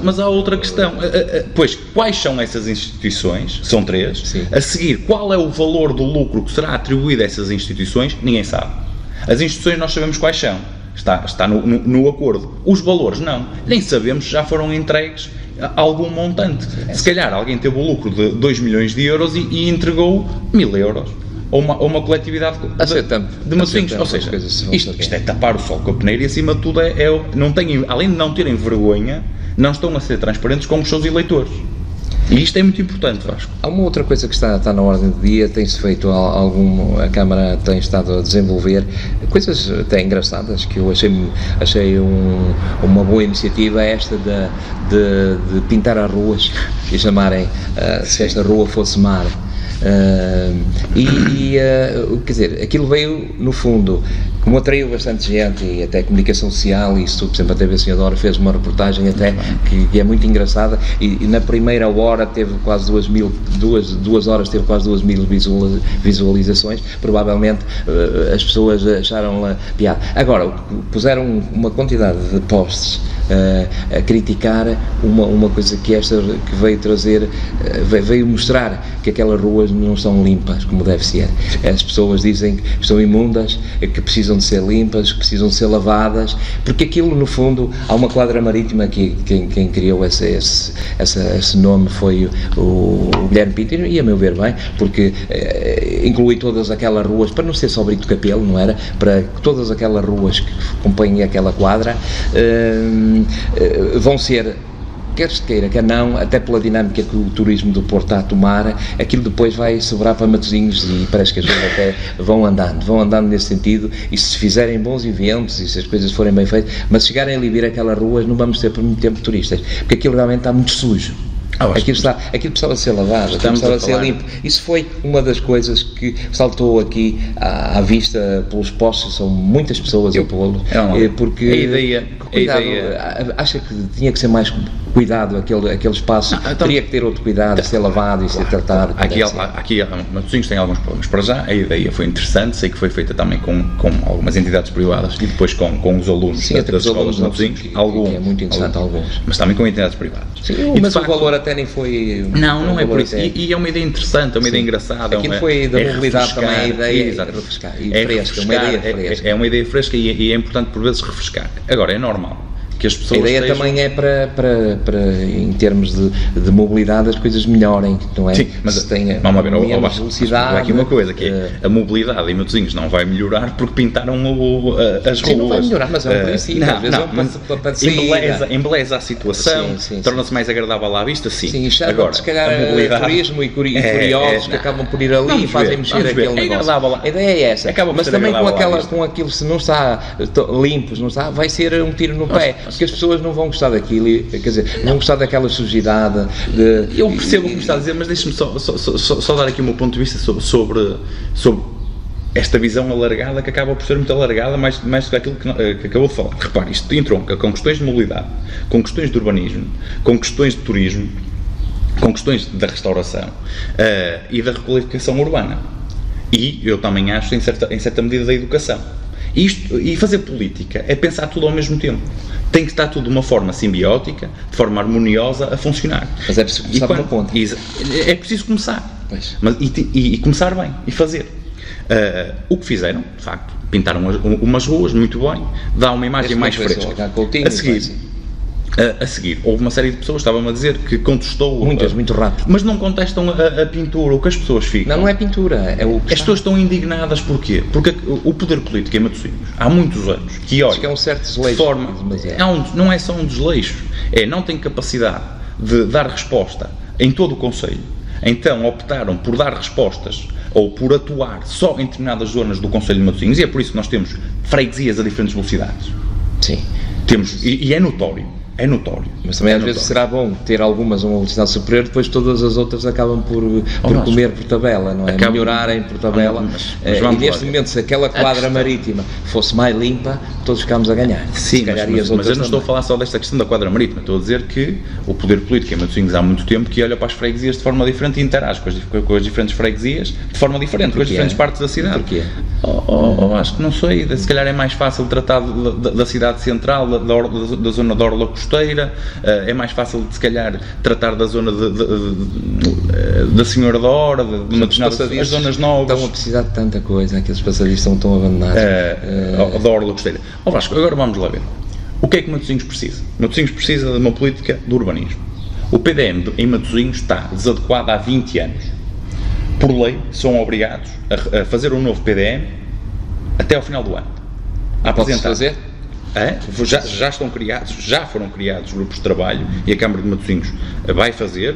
Mas há outra questão. Pois, quais são essas instituições? São 3. Sim. A seguir, qual é o valor do lucro que será atribuído a essas instituições? Ninguém sabe. As instituições nós sabemos quais são. Está no acordo. Os valores não. Nem sabemos se já foram entregues a algum montante. Se calhar alguém teve o lucro de 2 milhões de euros e entregou 1.000 euros. Ou uma coletividade de Matosinhos. Ou seja, isto é tapar o sol com a peneira e acima de tudo além de não terem vergonha, não estão a ser transparentes com os seus eleitores. E isto é muito importante, Vasco. Há uma outra coisa que está na ordem do dia, tem-se feito a Câmara tem estado a desenvolver coisas até engraçadas, que eu achei uma boa iniciativa, esta de pintar as ruas e chamarem, se esta rua fosse mar. Quer dizer, aquilo veio no fundo, como atraiu bastante gente e até comunicação social, e isso, por exemplo, a TV Senhadora fez uma reportagem até que é muito engraçada, e na primeira hora teve quase 2 horas teve quase 2.000 visualizações. Provavelmente as pessoas acharam-la piada. Agora, puseram uma quantidade de posts a criticar uma coisa que veio trazer, veio mostrar que aquelas ruas não estão limpas como deve ser. As pessoas dizem que estão imundas, que precisam de ser limpas, que precisam de ser lavadas, porque aquilo, no fundo, há uma quadra marítima que quem criou esse nome foi o Guilherme Pinto, e a meu ver bem, porque inclui todas aquelas ruas, para não ser só Brito Capelo, não era? Para todas aquelas ruas que compõem aquela quadra vão ser, quer se queira, quer não, até pela dinâmica que o turismo do Porto está a tomar, aquilo depois vai sobrar para Matosinhos, e parece que as pessoas até vão andando nesse sentido, e se fizerem bons eventos e se as coisas forem bem feitas, mas se chegarem ali vir aquelas ruas, não vamos ter por muito tempo turistas, porque aquilo realmente está muito sujo. Aquilo precisava ser lavado, aquilo precisava ser limpo. Isso foi uma das coisas que saltou aqui à vista pelos postos. São muitas pessoas a pô-lo, porque a ideia acha que tinha que ser mais cuidado aquele espaço, teria que ter outro cuidado, ser lavado e ser tratado. Aqui Matosinhos tem alguns problemas. Para já, a ideia foi interessante, sei que foi feita também com algumas entidades privadas e depois com os alunos das escolas de Matosinhos, é muito interessante, alguns, mas também com entidades privadas. Sim, mas o valor até nem foi... Não é por isso. E é uma ideia interessante, é uma ideia engraçada. Aquilo foi da mobilidade também, a ideia de refrescar. É uma ideia fresca e é importante por vezes refrescar. Agora, é normal que as pessoas... A ideia também é para em termos de mobilidade, as coisas melhorem, não é? Sim, mas vamos ver, menos velocidade. Há aqui uma coisa, que é a mobilidade em Matosinhos não vai melhorar porque pintaram as ruas. Sim, não vai melhorar, mas é um princípio. Embeleza a situação, torna-se mais agradável à vista, sim. Sim, agora, se calhar turismo e curiosos que acabam por ir ali e fazem mexer aquele negócio. A ideia é essa. Mas também com aquilo, se não está limpo, vai ser um tiro no pé. Porque as pessoas não vão gostar daquilo, quer dizer, não vão gostar daquela sujidade. Eu percebo o que me está a dizer, mas deixe-me só dar aqui o meu ponto de vista sobre esta visão alargada, que acaba por ser muito alargada, mais do que aquilo que acabou de falar. Repare, isto entronca com questões de mobilidade, com questões de urbanismo, com questões de turismo, com questões da restauração e da requalificação urbana. E eu também acho, em certa medida, da educação. E fazer política é pensar tudo ao mesmo tempo. Tem que estar tudo de uma forma simbiótica, de forma harmoniosa, a funcionar. Mas é preciso começar por uma ponta. É preciso começar. E começar bem, e fazer. O que fizeram, de facto, pintaram umas ruas muito bem, dá uma imagem mais fresca. A seguir, houve uma série de pessoas, estava-me a dizer, que contestou... Muito rápido. Mas não contestam a pintura, o que as pessoas ficam... Não é pintura, é o que As pessoas estão indignadas, porquê? Porque o poder político em Matosinhos, há muitos anos, que olha... Acho que é um certo desleixo. Não é só um desleixo, não tem capacidade de dar resposta em todo o concelho. Então optaram por dar respostas ou por atuar só em determinadas zonas do concelho de Matosinhos, e é por isso que nós temos freguesias a diferentes velocidades. Sim. E é notório. É notório. Mas também às vezes será bom ter algumas uma velocidade superior, depois todas as outras acabam por comer por tabela, não é? Melhorarem por tabela. Mas e neste momento, se aquela quadra marítima fosse mais limpa, todos ficámos a ganhar. Sim, mas eu não estou a falar só desta questão da quadra marítima, estou a dizer que o poder político em Matosinhos há muito tempo que olha para as freguesias de forma diferente e interage com as diferentes freguesias de forma diferente, com as diferentes partes da cidade. Porquê? Acho que não sei, se calhar é mais fácil tratar da cidade central, da zona da orla costeira, é mais fácil se calhar tratar da zona da Senhora da Hora, as zonas novas. Estão a precisar de tanta coisa, aqueles passadiços estão tão abandonados. Da orla costeira. Vasco, agora vamos lá ver. O que é que Matosinhos precisa? Matosinhos precisa de uma política de urbanismo. O PDM em Matosinhos está desadequado há 20 anos. Por lei, são obrigados a fazer um novo PDM até ao final do ano. A apresentar. Fazer? Já foram criados grupos de trabalho e a Câmara de Matosinhos vai fazer,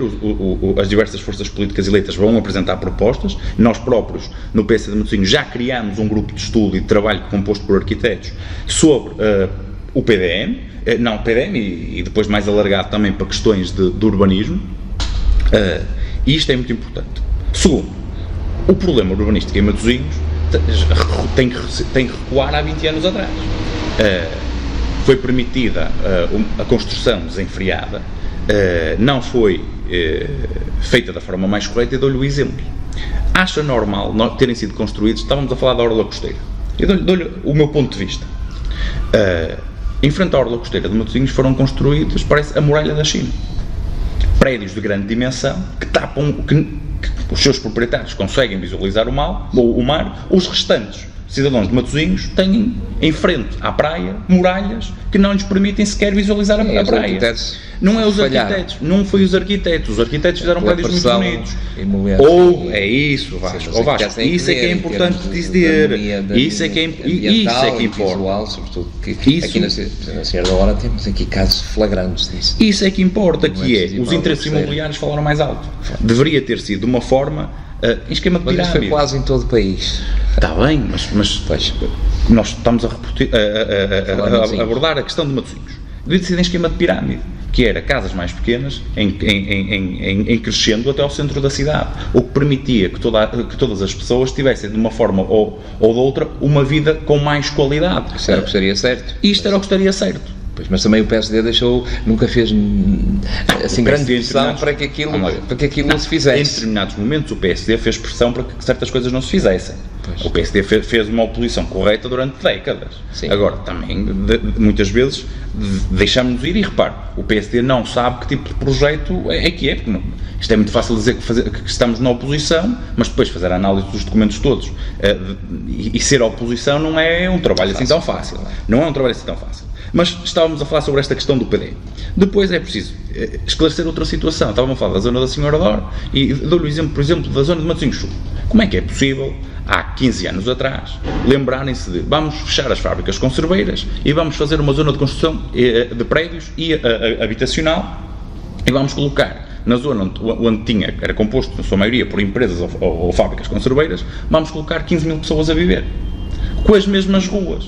as diversas forças políticas eleitas vão apresentar propostas. Nós próprios, no PSD de Matosinhos, já criámos um grupo de estudo e de trabalho composto por arquitetos sobre o PDM, e depois mais alargado também para questões de urbanismo, e isto é muito importante. Segundo, o problema urbanístico em Matosinhos tem que recuar há 20 anos atrás. Foi permitida a construção desenfreada, não foi feita da forma mais correta, e dou-lhe o exemplo. Acha normal terem sido construídos, estávamos a falar da orla costeira, eu dou-lhe o meu ponto de vista. Em frente à orla costeira de Matosinhos foram construídos, parece, a muralha da China. Prédios de grande dimensão que tapam, que os seus proprietários conseguem visualizar o mar, os restantes cidadãos de Matosinhos têm em frente à praia muralhas que não lhes permitem sequer visualizar a praia. Não é os arquitetos, não foi os arquitetos fizeram prédios muito bonitos. É isso, Vasco. Isso é que é importante dizer. Isso é que importa. Sobretudo aqui na Senhora da Hora temos aqui casos flagrantes disso. Isso é que importa, os interesses imobiliários falaram mais alto. Deveria ter sido de uma forma em esquema de pirâmide. Mas foi quase em todo o país. Está bem, mas nós estamos a abordar a questão de Matosinhos. Devia ser em esquema de pirâmide, que era casas mais pequenas, em crescendo até ao centro da cidade, o que permitia que todas as pessoas tivessem, de uma forma ou de outra, uma vida com mais qualidade. Isso era o que estaria certo. Isto era o que estaria certo. Pois, mas também o PSD nunca fez assim grande pressão para que aquilo se fizesse. Em determinados momentos o PSD fez pressão para que certas coisas não se fizessem. Pois. O PSD fez uma oposição correta durante décadas. Sim. Agora, também, muitas vezes, deixamos-nos ir e repare, o PSD não sabe que tipo de projeto é que é, porque não, isto é muito fácil dizer que estamos na oposição, mas depois fazer a análise dos documentos todos e ser a oposição não é um trabalho assim tão fácil. Não é um trabalho assim tão fácil. Mas estávamos a falar sobre esta questão do PDM. Depois é preciso esclarecer outra situação. Estávamos a falar da zona da Senhora da Hora e dou-lhe o exemplo, por exemplo, da zona de Matosinhos Sul. Como é que é possível, há 15 anos atrás, lembrarem-se de vamos fechar as fábricas conserveiras e vamos fazer uma zona de construção de prédios e habitacional e vamos colocar na zona onde era composto, na sua maioria, por empresas ou fábricas conserveiras, vamos colocar 15 mil pessoas a viver com as mesmas ruas.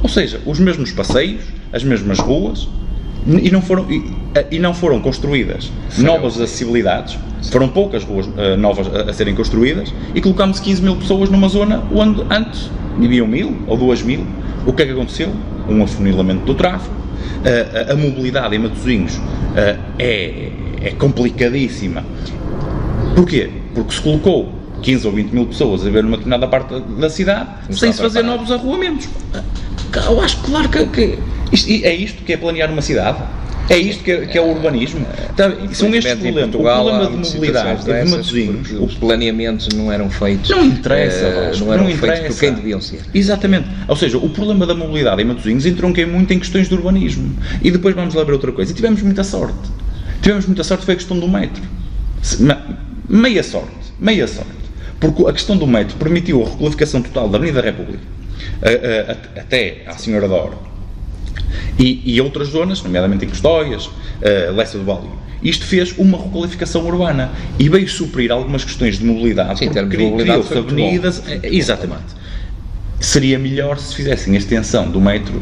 Ou seja, os mesmos passeios, as mesmas ruas, e não foram construídas novas acessibilidades, foram poucas ruas novas a serem construídas, e colocámos 15 mil pessoas numa zona onde antes viviam 1.000 ou 2.000. O que é que aconteceu? Um afunilamento do tráfego. A mobilidade em Matosinhos é complicadíssima. Porquê? Porque se colocou 15 ou 20 mil pessoas a viver numa determinada parte da cidade sem se fazer novos arruamentos. Eu acho claro que é isto que é planear uma cidade. É isto que é o urbanismo. São estes problemas. O problema de mobilidade de Matosinhos. Os planeamentos não eram feitos. Não interessa, não eram feitos por quem deviam ser. Exatamente. Ou seja, o problema da mobilidade em Matosinhos entronquei muito em questões de urbanismo. E depois vamos lá ver outra coisa. E tivemos muita sorte. Foi a questão do metro. Meia sorte. Porque a questão do metro permitiu a requalificação total da Avenida da República até à Senhora da Hora e outras zonas, nomeadamente em Custóias, Lessa do Balio. Isto fez uma requalificação urbana e veio suprir algumas questões de mobilidade. Sim, porque criou-se avenidas. Exatamente. Seria melhor se fizessem a extensão do metro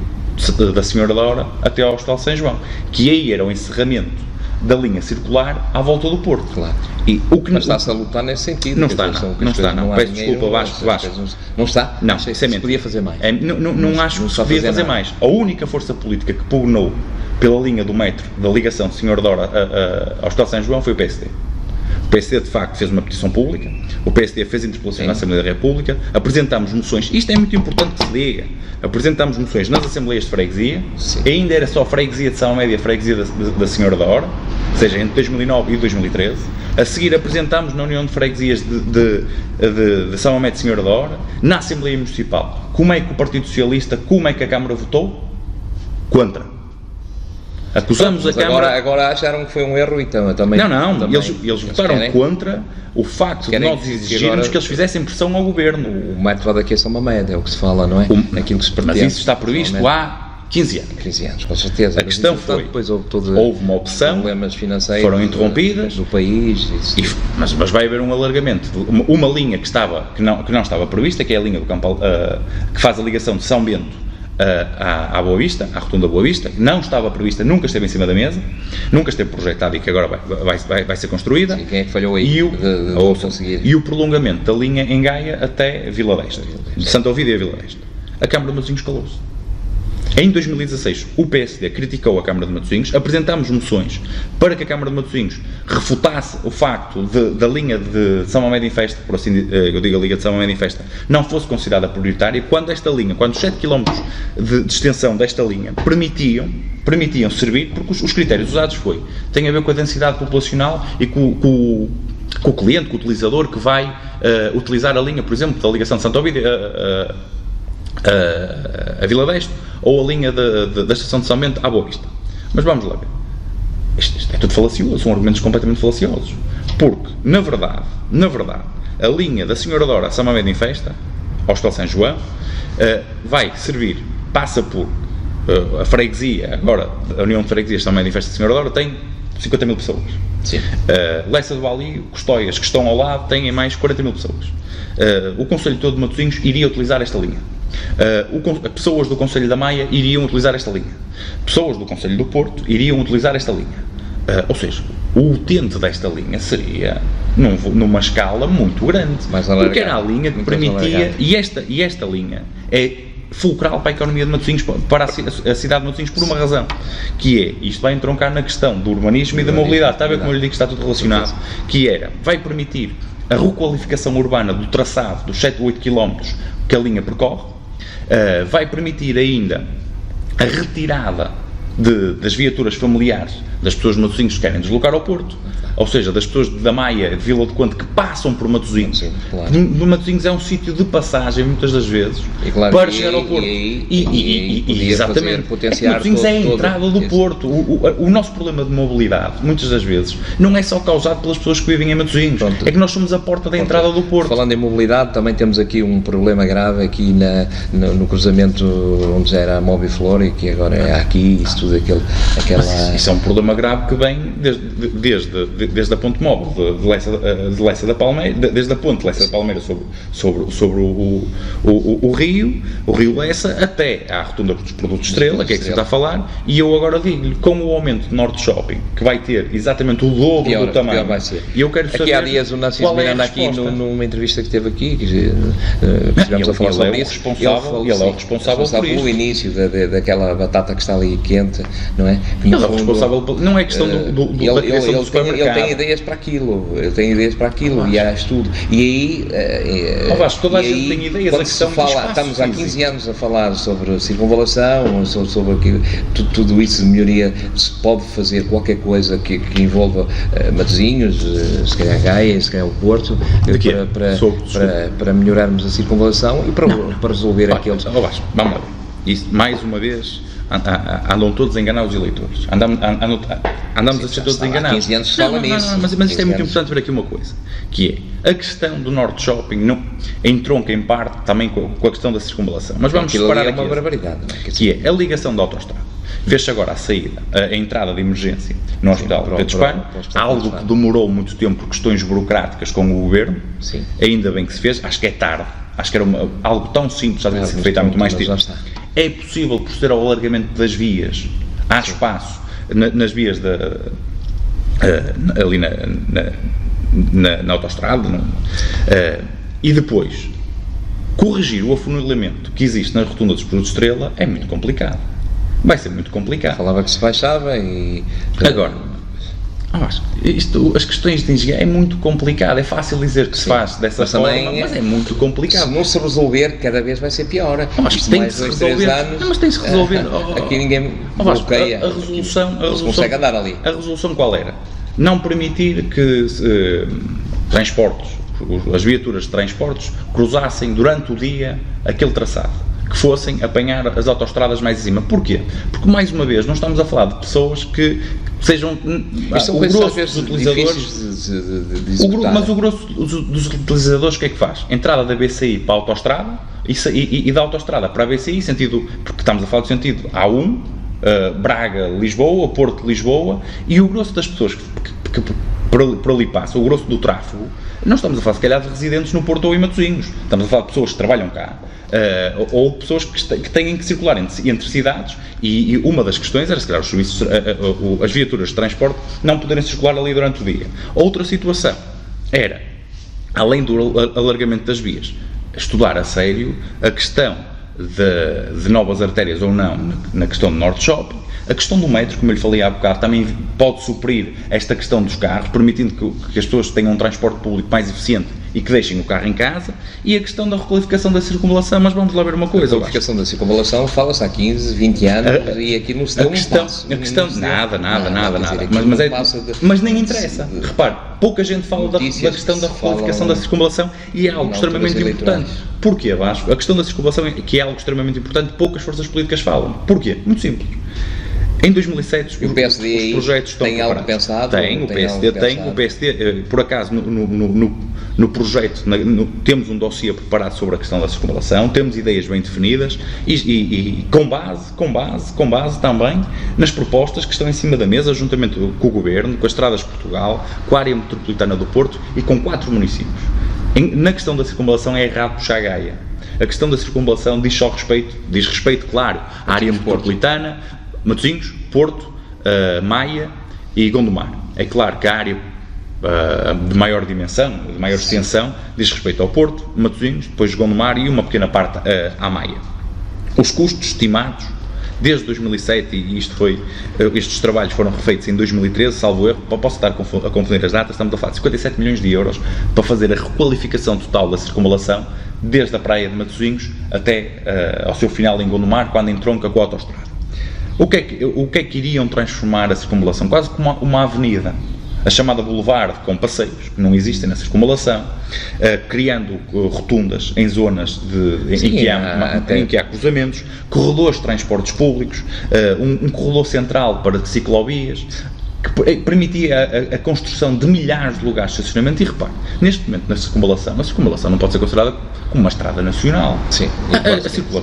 da Senhora da Hora até ao Hospital São João, que aí era o encerramento da linha circular à volta do Porto. Claro. Mas está-se a lutar nesse sentido. Não está, não. Peço desculpa, Vasco. Não está? Não, isso é mentira. Podia fazer mais. Não acho que se podia fazer mais. A única força política que pugnou pela linha do metro da ligação de Senhor da Hora ao Hospital São João foi o PSD. O PSD, de facto, fez uma petição pública, o PSD fez interpelações na Assembleia da República, apresentámos moções, isto é muito importante que se diga, apresentámos moções nas Assembleias de Freguesia, ainda era só a Freguesia de São Médio e a Freguesia da Senhora da Hora, ou seja, entre 2009 e 2013, a seguir apresentámos na União de Freguesias de São Médio e Senhora da Hora, na Assembleia Municipal. Como é que o Partido Socialista, como é que a Câmara votou? Contra. Acusamos a Câmara... Agora acharam que foi um erro, então também... Não, eles votaram contra o facto de nós exigirmos que eles fizessem pressão ao Governo. O método daqui é só uma média, é o que se fala, não é? Aquilo que se pretende. Mas isso está previsto há 15 anos. 15 anos, com certeza. A questão foi, depois houve uma opção, problemas financeiros foram interrompidas do país. Mas vai haver um alargamento. Uma linha que não estava prevista, que é a linha do Campo, que faz a ligação de São Bento à Boa Vista, à Rotunda Boa Vista, não estava prevista, nunca esteve em cima da mesa, nunca esteve projetada e que agora vai ser construída. E quem é que falhou aí? E o prolongamento da linha em Gaia até Vila d'Este, de Santa Ovídia a Vila d'Este. A Câmara de Matosinhos calou-se. Em 2016, o PSD criticou a Câmara de Matosinhos, apresentámos moções para que a Câmara de Matosinhos refutasse o facto da linha de São Mamede em Festa, por assim eu digo a Liga de São Mamede em Festa, não fosse considerada prioritária, quando os 7 km de extensão desta linha permitiam servir, porque os critérios usados tem a ver com a densidade populacional e com o cliente, com o utilizador que vai utilizar a linha, por exemplo, da ligação de Santa Ovídia a Vila d'Este, ou a linha da estação de São Bento à Boa Vista. Mas vamos lá ver. Isto é tudo falacioso, são argumentos completamente falaciosos. Porque, na verdade, a linha da Senhora da Hora a São Mamede em Festa, ao Hospital São João, vai servir, passa por a freguesia, agora a União de Freguesias de São Mamede em Festa da Senhora da Hora tem 50 mil pessoas. Lessa do Alio, Custóias, que estão ao lado, têm mais 40 mil pessoas. O Conselho todo de Matosinhos iria utilizar esta linha. Pessoas do Conselho da Maia iriam utilizar esta linha. Pessoas do Conselho do Porto iriam utilizar esta linha. Ou seja, o utente desta linha seria numa escala muito grande. Porque era a linha que permitia, e esta linha é fulcral para a economia de Matosinhos, para a cidade de Matosinhos, por uma razão, que é, isto vai entroncar na questão do urbanismo e da mobilidade, está a ver como eu lhe digo que está tudo relacionado, vai permitir a requalificação urbana do traçado dos 7 ou 8 km que a linha percorre, vai permitir ainda a retirada das viaturas familiares das pessoas de Matosinhos que querem deslocar ao Porto, ou seja, das pessoas da Maia, de Vila do Conde, que passam por Matosinhos. Sim, claro. Matosinhos é um sítio de passagem, muitas das vezes, para chegar ao Porto. Exatamente. Matosinhos é a entrada do Porto. O nosso problema de mobilidade, muitas das vezes, não é só causado pelas pessoas que vivem em Matosinhos. É que nós somos a porta da entrada do Porto. Falando em mobilidade, também temos aqui um problema grave aqui no cruzamento onde era a Mobiflor e que agora é aqui, isso tudo Isso é um problema grave que vem desde a ponte móvel de Lessa da Palmeira, desde a ponte de Lessa da Palmeira sobre o rio Lessa até à rotunda dos produtos Estrela, que é que se está a falar, e eu agora digo-lhe, com o aumento do Norte Shopping, que vai ter exatamente o dobro do tamanho, e eu quero saber, aqui há dias o Narciso Miranda aqui numa entrevista que teve aqui, que estivemos a falar sobre isso, ele é o responsável por isso. O início daquela batata que está ali quente, não é? Ele é o responsável, não é questão da criação do supermercado. Ele tem ideias para aquilo, e há estudo. E aí. Toda a gente tem ideias, a questão estamos há 15 anos a falar sobre circunvalação, sobre tudo isso de melhoria. Se pode fazer qualquer coisa que envolva Matosinhos, se calhar Gaia, se calhar o Porto, para melhorarmos a circunvalação e para resolver aqueles. Vamos lá. Isso, mais uma vez. Andam todos a enganar os eleitores. Andamos a ser todos enganados. Há 15 anos se fala nisso. Mas isto é muito importante ver aqui uma coisa, que é a questão do Norte Shopping entronca em parte também com a questão da circunvalação. Mas vamos separar aqui. É uma barbaridade. Que é a ligação da autoestrada. Vê-se agora a entrada de emergência no Hospital Pedro Espanho, algo que demorou muito tempo por questões burocráticas com o Governo. Ainda bem que se fez, acho que é tarde. Acho que era algo tão simples, já devia ser feito há muito mais tempo. É possível proceder ao alargamento das vias, há espaço nas vias ali na autoestrada, e depois corrigir o afunilamento que existe na rotunda dos Produtos Estrela é muito complicado. Vai ser muito complicado. Falava que se baixava e... Agora, as questões de engenharia é muito complicado. É fácil dizer que se faz dessa forma, mas é muito complicado. Se não se resolver, cada vez vai ser pior. Mas tem que se resolver. Mas tem que se resolver. Aqui ninguém bloqueia. A resolução não se consegue andar ali. A resolução qual era? Não permitir que transportes, as viaturas de transportes, cruzassem durante o dia aquele traçado, que fossem apanhar as autoestradas mais acima. Porquê? Porque, mais uma vez, não estamos a falar de pessoas que sejam o grosso dos utilizadores mas o grosso dos utilizadores, o que é que faz? Entrada da BCI para a autoestrada e da autoestrada para a BCI, sentido, porque estamos a falar do sentido A1, Braga-Lisboa, Porto-Lisboa, e o grosso das pessoas que por ali passa, o grosso do tráfego, não estamos a falar, se calhar, de residentes no Porto ou em Matosinhos, estamos a falar de pessoas que trabalham cá, ou pessoas que têm que circular entre cidades, e uma das questões era, se calhar, os serviços, as viaturas de transporte não poderem circular ali durante o dia. Outra situação era, além do alargamento das vias, estudar a sério a questão de novas artérias ou não na questão do Norte Shopping. A questão do metro, como eu lhe falei há bocado, também pode suprir esta questão dos carros, permitindo que as pessoas tenham um transporte público mais eficiente e que deixem o carro em casa, e a questão da requalificação da circunvalação. Mas vamos lá ver uma coisa. A requalificação da circunvalação fala-se há 15, 20 anos e aqui não se deu um passo. Mas nem interessa. Repare, pouca gente fala da questão da requalificação da circunvalação e é algo extremamente importante. Porquê, Vasco? A questão da circunvalação, que é algo extremamente importante, poucas forças políticas falam. Porquê? Muito simples. Em 2007, o PSD os projetos estão tem algo pensado? Tem, o PSD, por acaso, no projeto, temos um dossiê preparado sobre a questão da circunvalação, temos ideias bem definidas e com base também nas propostas que estão em cima da mesa, juntamente com o Governo, com as Estradas de Portugal, com a área metropolitana do Porto e com 4 municípios. Na questão da circunvalação é errado puxar a Gaia. A questão da circunvalação diz respeito, claro, à área metropolitana, Matosinhos, Porto, Maia e Gondomar. É claro que a área de maior dimensão, de maior extensão, diz respeito ao Porto, Matosinhos, depois Gondomar e uma pequena parte à Maia. Os custos estimados, desde 2007, e estes trabalhos foram refeitos em 2013, salvo erro, posso estar a confundir as datas, estamos a falar de 57 milhões de euros para fazer a requalificação total da circunvalação, desde a praia de Matosinhos até ao seu final em Gondomar, quando entronca com a autoestrada. O que é que iriam transformar a circunvalação? Quase como uma avenida, a chamada boulevard com passeios, que não existem na circunvalação, criando rotundas em zonas em que há cruzamentos, corredores de transportes públicos, um corredor central para ciclovias, que permitia a construção de milhares de lugares de estacionamento. E repare, neste momento a circunvalação não pode ser considerada como uma estrada nacional. Sim,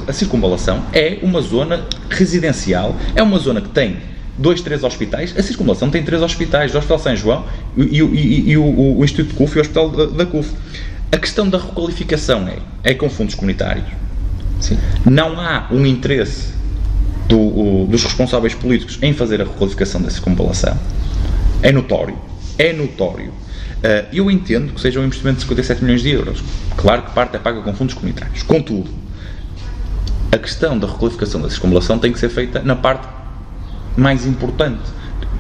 a circunvalação é uma zona residencial, é uma zona que tem 2, 3 hospitais. A circunvalação tem 3 hospitais, o Hospital São João e o Instituto CUF e o Hospital da CUF. A questão da requalificação é com fundos comunitários. Sim. Não há um interesse dos responsáveis políticos em fazer a requalificação da circunvalação. É notório. Eu entendo que seja um investimento de 57 milhões de euros. Claro que parte é paga com fundos comunitários. Contudo, a questão da requalificação da circunvalação tem que ser feita na parte mais importante,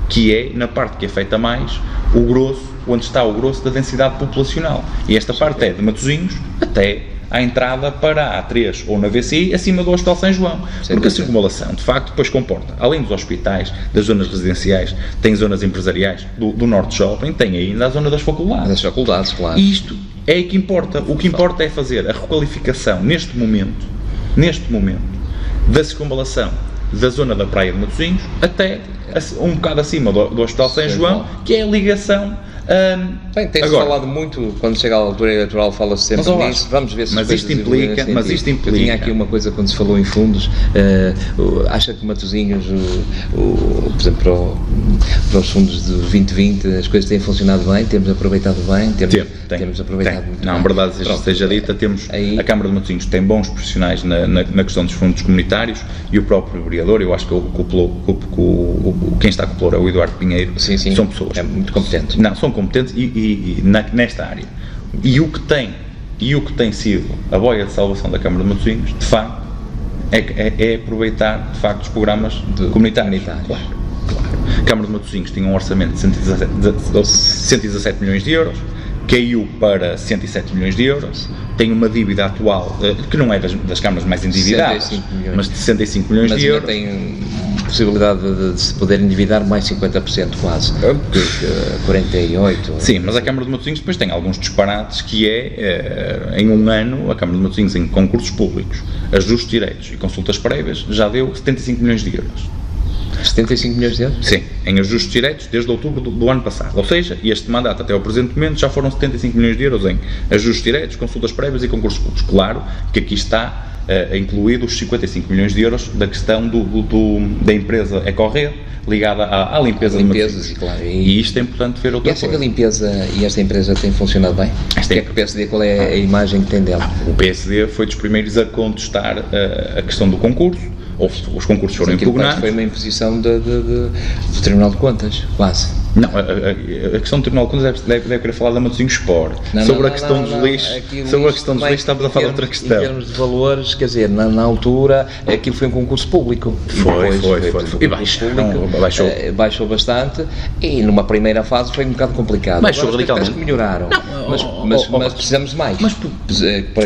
que é na parte que afeta mais o grosso, onde está o grosso da densidade populacional. E esta parte é de Matosinhos até à entrada para a A3 ou na VCI, acima do Hospital São João. Porque a circunvalação, de facto, depois comporta, além dos hospitais, das zonas residenciais, tem zonas empresariais, do Norte Shopping, tem ainda a zona das faculdades. Das faculdades, claro. E isto é que importa. O que importa é fazer a requalificação, neste momento, da circunvalação da zona da praia de Matosinhos até um bocado acima do Hospital São João, que é a ligação. Bem, tem-se falado muito, quando chega a altura eleitoral fala-se sempre nisso, vamos ver se isto implica. Eu tinha aqui uma coisa quando se falou em fundos, acha que Matosinhos, por exemplo, para os fundos de 2020, as coisas têm funcionado bem, temos aproveitado bem, temos aproveitado muito bem. Não, verdade seja dita, temos a Câmara de Matosinhos tem bons profissionais na questão dos fundos comunitários, e o próprio vereador, eu acho que quem está a cooperar é o Eduardo Pinheiro, sim, são pessoas muito competentes. Não, são competentes nesta área. E o que tem sido a boia de salvação da Câmara de Matosinhos, de facto, é aproveitar, de facto, os programas comunitários. Claro. A Câmara de Matosinhos tinha um orçamento de 117 milhões de euros, caiu para 107 milhões de euros, tem uma dívida atual, que não é das câmaras mais endividadas, mas de 65 milhões de euros. Tem possibilidade de se poder endividar mais 50% quase, 48%. Sim, mas a Câmara de Matosinhos depois tem alguns disparates, que em um ano, a Câmara de Matosinhos, em concursos públicos, ajustes diretos e consultas prévias, já deu 75 milhões de euros. 75 milhões de euros? Sim, em ajustes diretos desde outubro do ano passado. Ou seja, este mandato até ao presente momento já foram 75 milhões de euros em ajustes diretos, consultas prévias e concursos públicos. Claro que aqui está incluído os 55 milhões de euros da questão da empresa Ecorred, ligada à limpeza de Matosinhos. Claro, e isto é importante ver outra coisa. E essa limpeza e esta empresa tem funcionado bem? O PSD, qual é a imagem que tem dela? O PSD foi dos primeiros a contestar a questão do concurso. Os concursos foram impugnados. Foi uma imposição do Tribunal de Contas, quase. Não, a questão do Tribunal de Contas deve querer falar da Matosinhos Sport. Sobre a questão dos lixos, estamos a falar de outra questão. Em termos de valores, quer dizer, na altura, aquilo foi um concurso público. Foi. E baixou bastante, e numa primeira fase foi um bocado complicado. Baixou radicalmente. Que melhoraram. Mas precisamos de mais. Por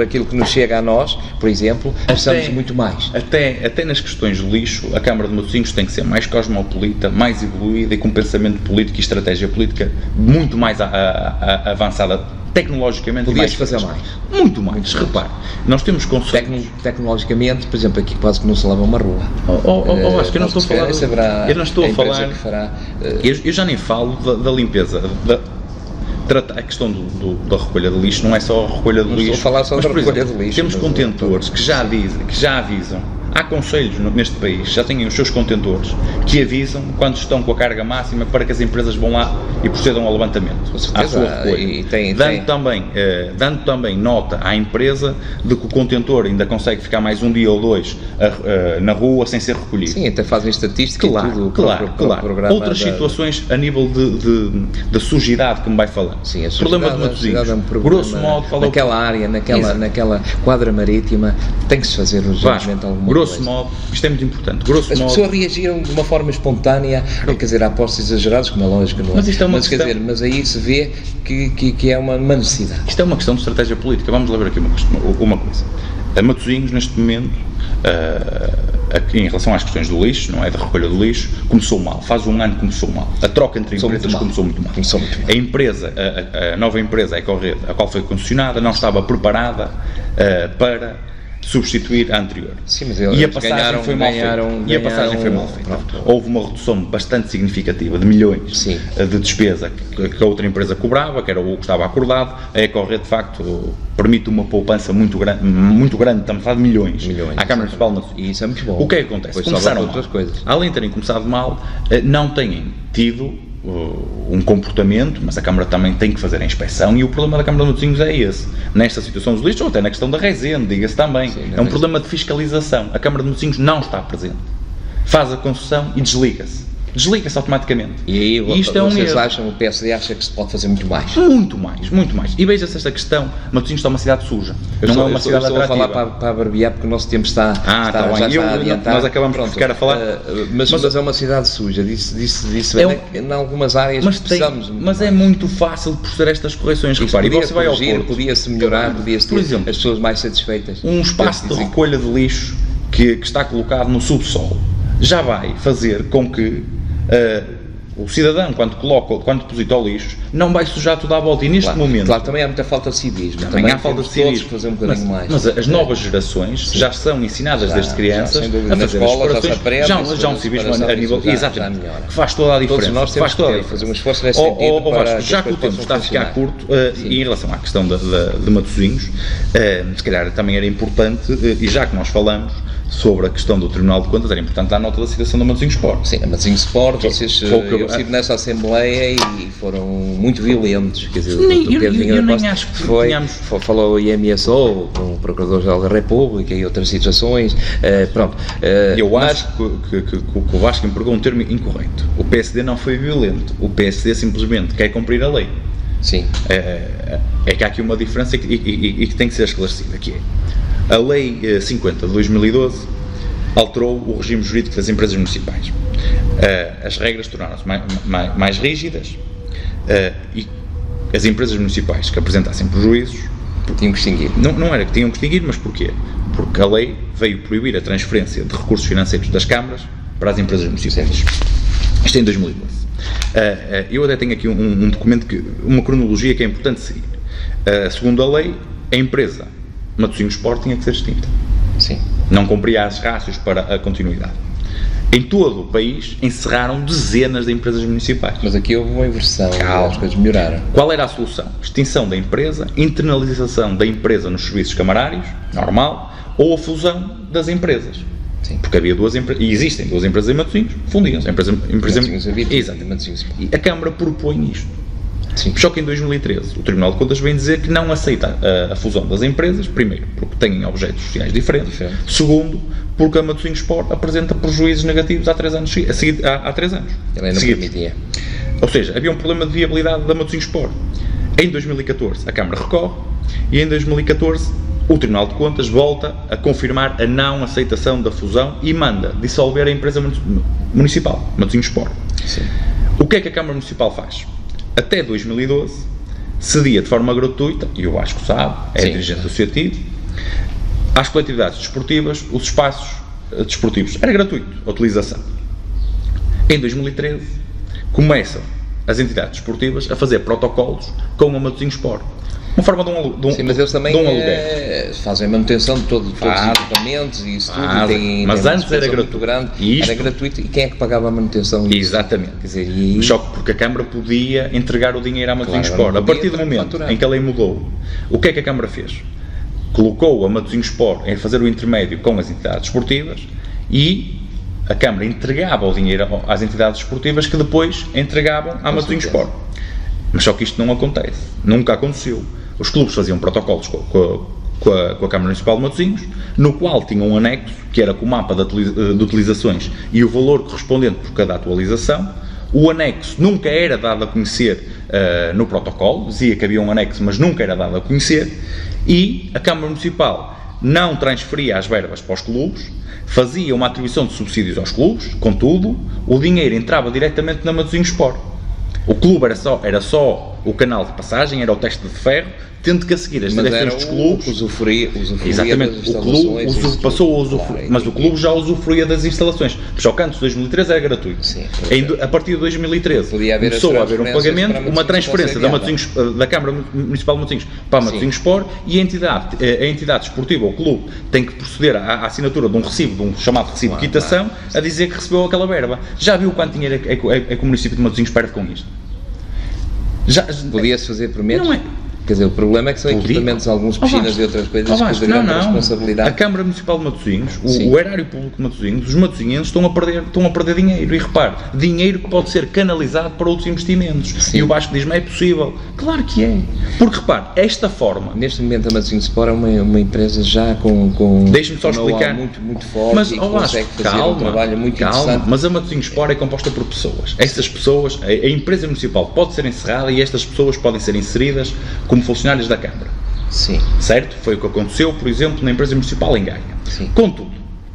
aquilo que nos chega a nós, por exemplo, precisamos de muito mais. Até nas questões de lixo, a Câmara de Matosinhos tem que ser mais cosmopolita, mais evoluída e com pensamento político e estratégia política muito mais avançada tecnologicamente. Podias fazer mais. Muito mais. Repare, nós temos conceitos. Tecnologicamente, por exemplo, aqui quase que não se lava uma rua. Acho que eu não estou a falar. Eu não estou a falar. Eu já nem falo da limpeza. Tratar a questão da recolha de lixo não é só a recolha de lixo. Não estou a falar só da recolha de lixo. Temos contentores que já avisam. Há conselhos neste país, já têm os seus contentores, que avisam quando estão com a carga máxima para que as empresas vão lá e procedam ao levantamento, à sua recolha. Dando também nota à empresa de que o contentor ainda consegue ficar mais um dia ou dois na rua sem ser recolhido. Sim, até fazem estatística Claro. Outras situações a nível de sujidade que me vai falar. Sim, a problema de Matosinhos. Grosso modo, naquela área, naquela quadra marítima, tem que se fazer urgentemente alguma coisa. Grosso modo, isto é muito importante. As pessoas reagiram de uma forma espontânea, quer dizer, há apostas exageradas, como é lógico, não é? Mas isto é uma questão... mas aí se vê que é uma necessidade. Isto é uma questão de estratégia política. Vamos lá ver aqui uma coisa. A Matosinhos, neste momento, em relação às questões do lixo, não é, da recolha do lixo, começou mal. Faz um ano que começou mal. A troca entre empresas começou muito mal. A empresa, a nova empresa, a Ecorred, a qual foi concessionada, não estava preparada para substituir a anterior. Sim, mas e a passagem foi mal feita. Houve uma redução bastante significativa de milhões de despesa que a outra empresa cobrava, que era o que estava acordado. A Ecorred, de facto, permite uma poupança muito grande, estamos a falar de milhões à Câmara Municipal de Matosinhos. E isso é muito bom. O que é que acontece? Começaram mal. Além de terem começado mal, não têm tido um comportamento, mas a Câmara também tem que fazer a inspeção, e o problema da Câmara de Matosinhos é esse, nesta situação dos lixos, ou até na questão da Resende, diga-se também. É um problema de fiscalização. A Câmara de Matosinhos não está presente, faz a concessão e desliga-se automaticamente. E aí isto é vocês acham, o PSD acha que se pode fazer muito mais? Muito mais. E veja-se esta questão, Matosinhos está uma cidade suja, não é uma cidade atrativa. Eu estou a falar para barbear porque o nosso tempo está adiantado. Nós acabamos de ficar a falar. Mas é uma cidade suja, disse em algumas áreas precisamos. Mas é muito fácil proceder estas correções. Repare, você vai ao Porto. Podia-se melhorar, podia-se ter as pessoas mais satisfeitas. Um espaço de recolha de lixo que está colocado no subsolo já vai fazer com que O cidadão, quando deposita o lixo, não vai sujar tudo à volta. E neste momento... Claro, também há muita falta de civismo. Também há falta de civismo. Fazer um bocadinho mais. Mas as novas gerações já são ensinadas desde crianças a fazer as separações. Já um civismo a nível... Exatamente. Que faz toda a diferença. Todos nós temos que fazer um esforço nesse sentido. Já que o tempo está a ficar curto, e em relação à questão de Matosinhos, se calhar também era importante, e já que nós falamos sobre a questão do Tribunal de Contas, era importante dar nota da situação da Matosinhos Sport. Sim, a Matosinhos Sport, eu estive nessa Assembleia e foram muito violentos, quer dizer, eu nem acho que falou o IMSO com o Procurador-Geral da República e outras situações, pronto. Eu acho que o Vasco empregou um termo incorreto. O PSD não foi violento, o PSD simplesmente quer cumprir a lei. Sim. É que há aqui uma diferença e que tem que ser esclarecida, que é a Lei 50 de 2012 alterou o regime jurídico das empresas municipais. As regras tornaram-se mais rígidas e as empresas municipais que apresentassem prejuízos tinham que extinguir. Não era que tinham que extinguir, mas porquê? Porque a lei veio proibir a transferência de recursos financeiros das câmaras para as empresas municipais. Isto é em 2012. Eu até tenho aqui um documento, uma cronologia que é importante seguir. Segundo a lei, a empresa Matosinhos Sport tinha que ser extinta. Sim. Não cumpria as rácios para a continuidade. Em todo o país encerraram dezenas de empresas municipais. Mas aqui houve uma inversão, as coisas melhoraram. Qual era a solução? Extinção da empresa, internalização da empresa nos serviços camarários, normal, ou a fusão das empresas. Sim. Porque havia duas empresas, e existem duas empresas em Matosinhos, fundiam-se. Exatamente. E a Câmara propõe isto. Sim. Só que em 2013 o Tribunal de Contas vem dizer que não aceita a fusão das empresas, primeiro, porque têm objetos sociais diferentes, segundo, porque a Matosinhos Sport apresenta prejuízos negativos há 3 anos. Há 3 anos. Ele não permitia. Ou seja, havia um problema de viabilidade da Matosinhos Sport. Em 2014 a Câmara recorre e em 2014 o Tribunal de Contas volta a confirmar a não aceitação da fusão e manda dissolver a empresa municipal, Matosinhos Sport. Sim. O que é que a Câmara Municipal faz? Até 2012, cedia de forma gratuita, e o Vasco sabe, dirigente associativo, às coletividades desportivas, os espaços desportivos. Era gratuito a utilização. Em 2013, começam as entidades desportivas a fazer protocolos com a Matosinhos Sport. Uma forma de um aluguel. Sim, mas eles também fazem manutenção de todos os equipamentos e isso tudo. Mas antes era gratuito. Era gratuito. E quem é que pagava a manutenção? Exatamente. Quer dizer, só que porque a Câmara podia entregar o dinheiro à Matosinhos Sport. A partir do momento em que a lei mudou, o que é que a Câmara fez? Colocou a Matosinhos Sport em fazer o intermédio com as entidades esportivas e a Câmara entregava o dinheiro às entidades esportivas que depois entregavam à Matosinhos Sport. Mas só que isto não acontece. Nunca aconteceu. Os clubes faziam protocolos com a Câmara Municipal de Matosinhos, no qual tinham um anexo, que era com o mapa de utilizações e o valor correspondente por cada atualização. O anexo nunca era dado a conhecer no protocolo, dizia que havia um anexo, mas nunca era dado a conhecer, e a Câmara Municipal não transferia as verbas para os clubes, fazia uma atribuição de subsídios aos clubes, contudo, o dinheiro entrava diretamente na Matosinhos Sport. O clube era só o canal de passagem, era o teste de ferro, tendo que a seguir as direções dos clubes. Usufruía exatamente, o clube passou a usufruir, mas o clube já usufruía das instalações. Só que antes de 2013 era gratuito. Sim, a partir de 2013 começou a haver um pagamento, uma transferência da Câmara Municipal de Matosinhos para a Matosinhos Sport, e a entidade esportiva, o clube, tem que proceder à assinatura de um recibo, de um chamado recibo de quitação, a dizer que recebeu aquela verba. Já viu quanto dinheiro é que o município de Matosinhos perde com isto? Podia-se fazer por mês? Não é. Quer dizer, o problema é que são equipamentos, alguns piscinas e outras coisas que de grande responsabilidade. A Câmara Municipal de Matosinhos, o erário público de Matosinhos, os matosinhenses estão a perder dinheiro. E repare, dinheiro que pode ser canalizado para outros investimentos. Sim. E o Vasco diz-me, é possível. Claro que é. Porque repare, esta forma... Neste momento a Matosinhos Sport é uma empresa já com Deixe-me só explicar. Muito forte, mas, e consegue fazer um trabalho muito interessante. Mas a Matosinhos Sport é composta por pessoas. Essas pessoas, a empresa municipal pode ser encerrada e estas pessoas podem ser inseridas como funcionários da Câmara. Sim. Certo? Foi o que aconteceu, por exemplo, na empresa municipal em Gaia. Sim.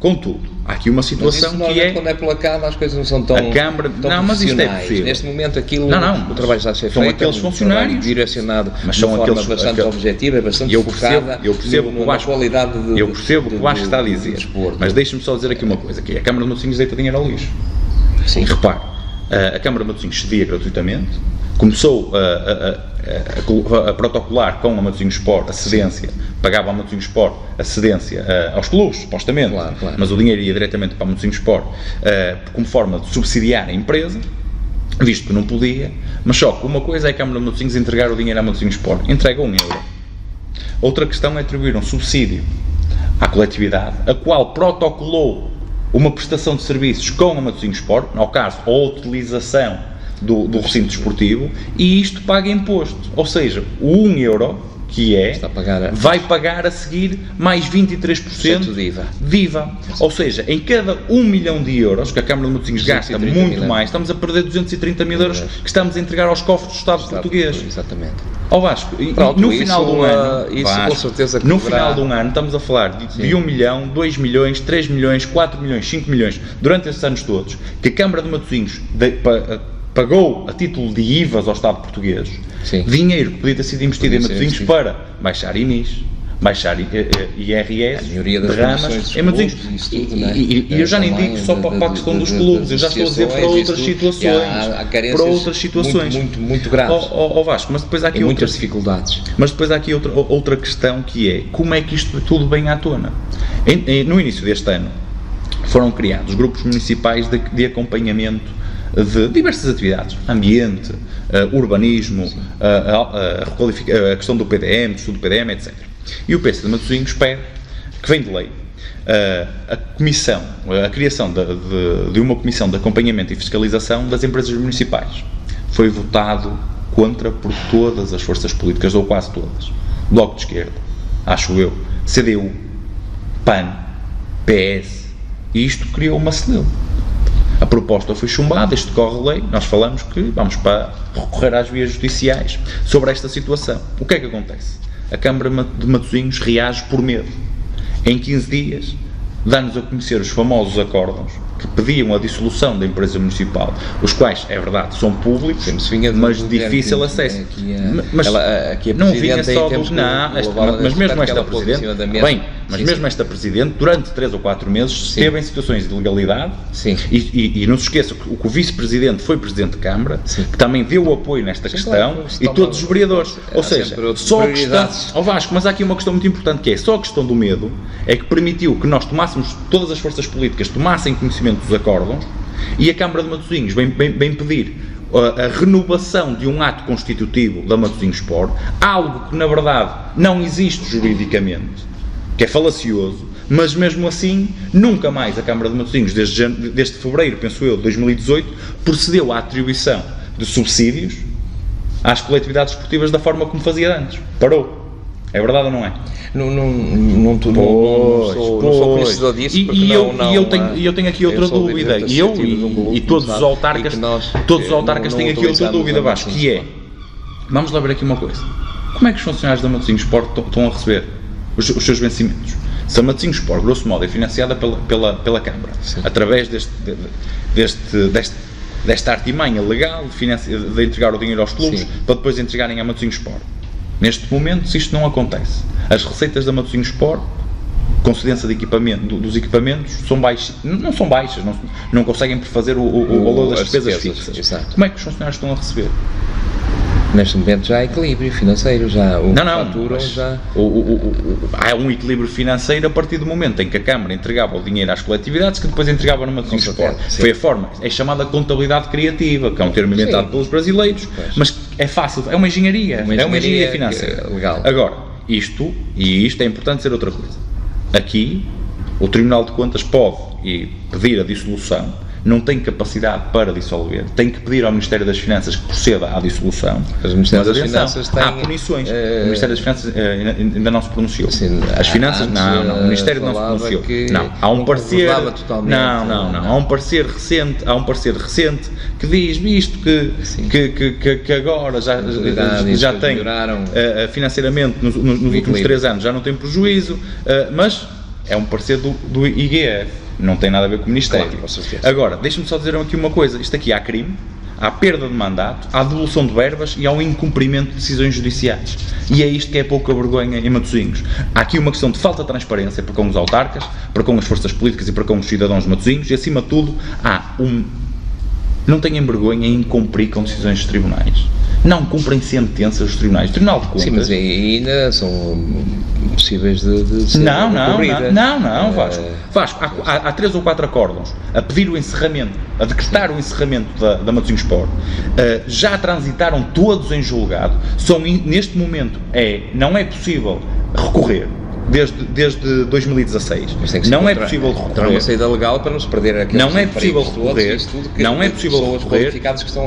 Contudo, há aqui uma situação que é... Quando é pela Câmara as coisas não são tão a Câmara, tão mas isto é possível. Neste momento aquilo, o trabalho já se são aqueles funcionários direcionado mas de forma bastante objetiva, bastante focada na qualidade eu percebo o que o Vasco está a dizer, mas deixe-me só dizer aqui uma coisa, que é a Câmara de Matosinhos deita dinheiro ao lixo. Sim. E repare, a Câmara de Matosinhos cedia gratuitamente, começou a protocolar com a Matosinhos Sport a cedência, pagava a Matosinhos Sport a cedência aos clubes, supostamente, claro. Mas o dinheiro ia diretamente para a Matosinhos Sport como forma de subsidiar a empresa, visto que não podia, mas só que uma coisa é a Câmara de Matosinhos entregar o dinheiro à Matosinhos Sport, entrega €1. Outra questão é atribuir um subsídio à coletividade, a qual protocolou uma prestação de serviços com a Matosinhos Sport, no caso, a utilização do recinto desportivo, e isto paga imposto. Ou seja, o €1 que vai pagar a seguir mais 23% de IVA. Ou seja, em cada €1 milhão que a Câmara de Matosinhos gasta muito mais, estamos a perder 230 mil euros que estamos a entregar aos cofres do Estado português. Exatamente. Ao Vasco, pronto, no final do ano, com certeza que no final do ano estamos a falar de 1 milhão, 2 milhões, 3 milhões, 4 milhões, 5 milhões, durante esses anos todos, que a Câmara de Matosinhos pagou a título de IVAs ao Estado português, dinheiro que podia ter sido investido em Matosinhos para baixar IMIs, baixar IRS, derramas em Matosinhos. E eu já nem digo só para a questão dos clubes, eu já estou a dizer para outras situações. Muito graves. Ao Vasco, mas depois há aqui muitas dificuldades. Mas depois há aqui outra questão, que é como é que isto tudo vem à tona. No início deste ano foram criados grupos municipais de acompanhamento de diversas atividades, ambiente, urbanismo, a questão do PDM, do estudo do PDM, etc. E o PSD de Matosinhos pede, que vem de lei, a criação de uma comissão de acompanhamento e fiscalização das empresas municipais. Foi votado contra por todas as forças políticas, ou quase todas. Bloco de Esquerda, acho eu, CDU, PAN, PS, e isto criou uma celeuma. A proposta foi chumbada, isto corre lei, nós falamos que vamos para recorrer às vias judiciais sobre esta situação. O que é que acontece? A Câmara de Matosinhos reage por medo. Em 15 dias, dá-nos a conhecer os famosos acórdãos que pediam a dissolução da empresa municipal, os quais, é verdade, são públicos, mas de difícil acesso. Mas não vinha só do... Mas mesmo esta Presidente... Mas mesmo esta Presidente, durante 3 ou 4 meses, esteve em situações de ilegalidade, e não se esqueça que o Vice-Presidente foi Presidente de Câmara, que também deu o apoio nesta questão, e todos os vereadores. Ou seja, só a questão... Ao Vasco, mas há aqui uma questão muito importante, que é só a questão do medo, é que permitiu que nós tomássemos, todas as forças políticas tomassem conhecimento dos acórdãos, e a Câmara de Matosinhos vem pedir a renovação de um ato constitutivo da Matosinhos Sport, algo que na verdade não existe juridicamente, que é falacioso, mas mesmo assim nunca mais a Câmara de Matosinhos, desde fevereiro, penso eu, de 2018, procedeu à atribuição de subsídios às coletividades esportivas da forma como fazia antes. Parou. É verdade ou não é? Não sou conhecedor disso, e eu tenho aqui outra dúvida, e todos os autarcas têm aqui outra dúvida, Vasco, que é, vamos lá ver aqui uma coisa, como é que os funcionários da Matosinhos Sport estão a receber os seus vencimentos? Se a Matosinhos Sport, grosso modo, é financiada pela Câmara, através desta artimanha legal de entregar o dinheiro aos clubes, para depois entregarem à Matosinhos Sport. Neste momento, se isto não acontece, as receitas da Matosinhos Sport, com cedência de dos equipamentos, não são baixas, não conseguem prefazer o valor das despesas fixas. Exato. Como é que os funcionários estão a receber? Neste momento já há equilíbrio financeiro, há um equilíbrio financeiro a partir do momento em que a Câmara entregava o dinheiro às coletividades, que depois entregava numa Matosinhos Sport. Foi a forma, é chamada contabilidade criativa, que é um termo inventado pelos brasileiros, mas é fácil, é uma engenharia financeira. Legal. Agora, isto é importante dizer outra coisa. Aqui, o Tribunal de Contas pode pedir a dissolução, não tem capacidade para dissolver, tem que pedir ao Ministério das Finanças que proceda à dissolução. Mas o Ministério das Finanças tem... Há punições. O Ministério das Finanças ainda não se pronunciou. As Finanças, não. O Ministério não se pronunciou. Não. Há um parecer... Há um parecer recente que diz, visto que agora já tem financeiramente nos últimos 3 anos já não tem prejuízo, mas é um parecer do IGF. Não tem nada a ver com o Ministério. Agora, deixa-me só dizer aqui uma coisa. Isto aqui há crime, há perda de mandato, há devolução de verbas e há um incumprimento de decisões judiciais. E é isto que é pouca vergonha em Matosinhos. Há aqui uma questão de falta de transparência para com os autarcas, para com as forças políticas e para com os cidadãos de Matosinhos, e acima de tudo há não têm vergonha em cumprir com decisões dos tribunais. Não cumprem sentenças dos tribunais. Tribunal de Contas. Sim, mas ainda são possíveis de ser Não, Vasco, há 3 ou 4 acórdãos a pedir o encerramento, a decretar o encerramento da Matosinhos Sport. Já transitaram todos em julgado. Neste momento não é possível recorrer. Desde 2016. Não é possível recorrer. Uma saída legal para não se perder aqueles não é possível recorrer. Não é possível recorrer.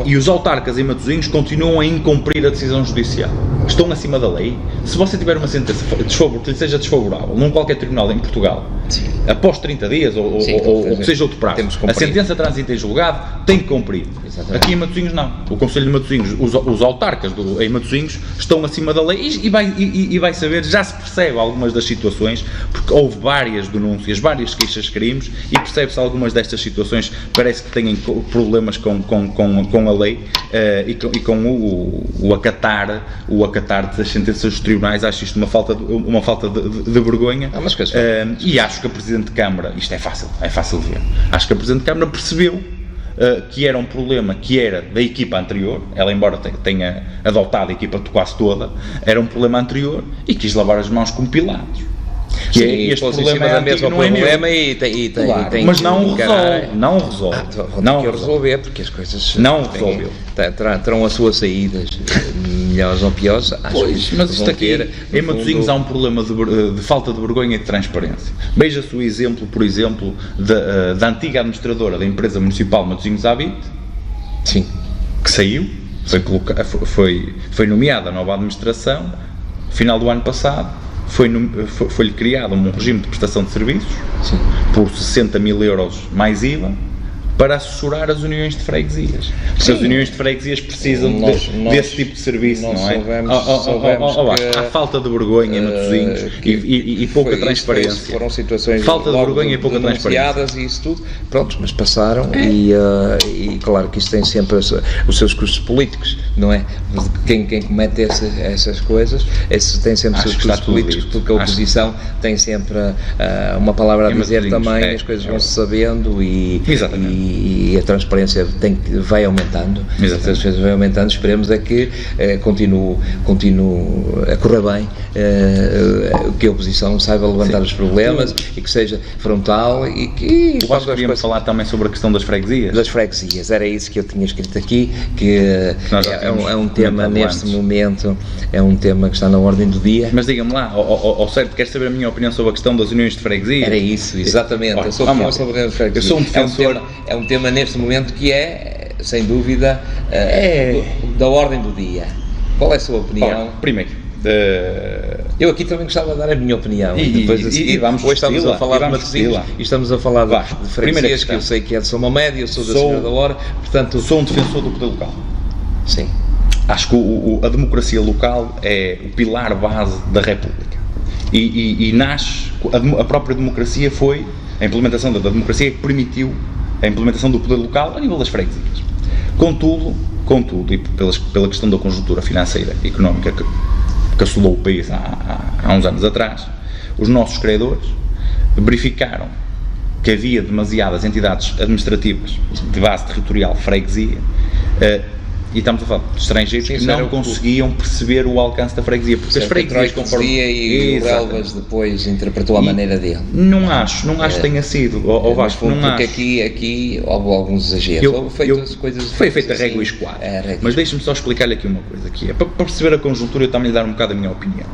E os autarcas em Matosinhos continuam a incumprir a decisão judicial. Estão acima da lei. Se você tiver uma sentença que lhe seja desfavorável num qualquer tribunal em Portugal, após 30 dias ou que seja outro prazo, a sentença transita em julgado, tem que cumprir. Exatamente. Aqui em Matosinhos não. O Conselho de Matosinhos, os autarcas em Matosinhos estão acima da lei e vai saber, já se percebe algumas das situações, porque houve várias denúncias, várias queixas-crimes e percebe-se algumas destas situações parece que têm problemas com a lei e com o acatar das sentenças dos tribunais. Acho isto uma falta de vergonha. E acho que a Presidente de Câmara, isto é fácil de ver, acho que a Presidente de Câmara percebeu que era um problema que era da equipa anterior, ela embora tenha adotado a equipa quase toda, era um problema anterior e quis lavar as mãos com Pilatos. Sim, este problema é antigo, não é meu. Claro, mas não resolve. Não resolver, porque as coisas não resolveu. Terão as suas saídas, melhores ou piores. Mas isto aqui, em Matosinhos há um problema de falta de vergonha e de transparência. Veja-se o exemplo, por exemplo, da antiga administradora da empresa municipal Matosinhos Habit, sim, que saiu, foi nomeada a nova administração, final do ano passado. Foi-lhe criado um regime de prestação de serviços, sim, por 60 mil euros mais IVA, para assessorar as uniões de freguesias. Porque as uniões de freguesias precisam desse tipo de serviço, não é? Há falta de vergonha em Matosinhos e pouca transparência. Foram situações falta de vergonha e pouca transparência. E isso tudo, pronto, mas passaram e claro que isso tem sempre os seus custos políticos, não é? Quem comete essas coisas, tem sempre os seus custos políticos, porque a oposição tem sempre uma palavra a dizer também, as coisas vão-se sabendo e a transparência vai aumentando. As coisas vão aumentando. Esperemos que continue a correr bem, que a oposição saiba levantar os problemas e que seja frontal e que... Podíamos falar também sobre a questão das freguesias. Das freguesias, era isso que eu tinha escrito aqui, que é um tema neste momento, é um tema que está na ordem do dia. Mas diga-me lá, ao certo, queres saber a minha opinião sobre a questão das uniões de freguesias? Era isso, exatamente. Eu sou sobre as freguesias. Eu sou um defensor... É um tema neste momento que é, sem dúvida, da ordem do dia. Qual é a sua opinião? Primeiro, eu aqui também gostava de dar a minha opinião. Depois a seguir, hoje estamos a falar de Matosinhos e estamos a falar de freguesias, que eu sei que é de São Mamed, eu sou da Senhora da Hora, portanto... Sou um defensor do poder local. Sim. Acho que a democracia local é o pilar base da República. E nasce, a própria democracia foi, a implementação da democracia que permitiu a implementação do poder local a nível das freguesias. Contudo, e pela questão da conjuntura financeira e económica que assolou o país há uns anos atrás, os nossos credores verificaram que havia demasiadas entidades administrativas de base territorial freguesia, e estamos a falar de estrangeiros que não conseguiam perceber o alcance da freguesia, porque as freguesias conforme... E o Relvas depois interpretou a maneira dele. Não acho que tenha sido, Vasco, não acho. Porque aqui houve alguns exageros, foi feita a régua e esquadra. Mas deixe-me só explicar-lhe aqui uma coisa, que é, para perceber a conjuntura, eu também lhe dar um bocado a minha opinião.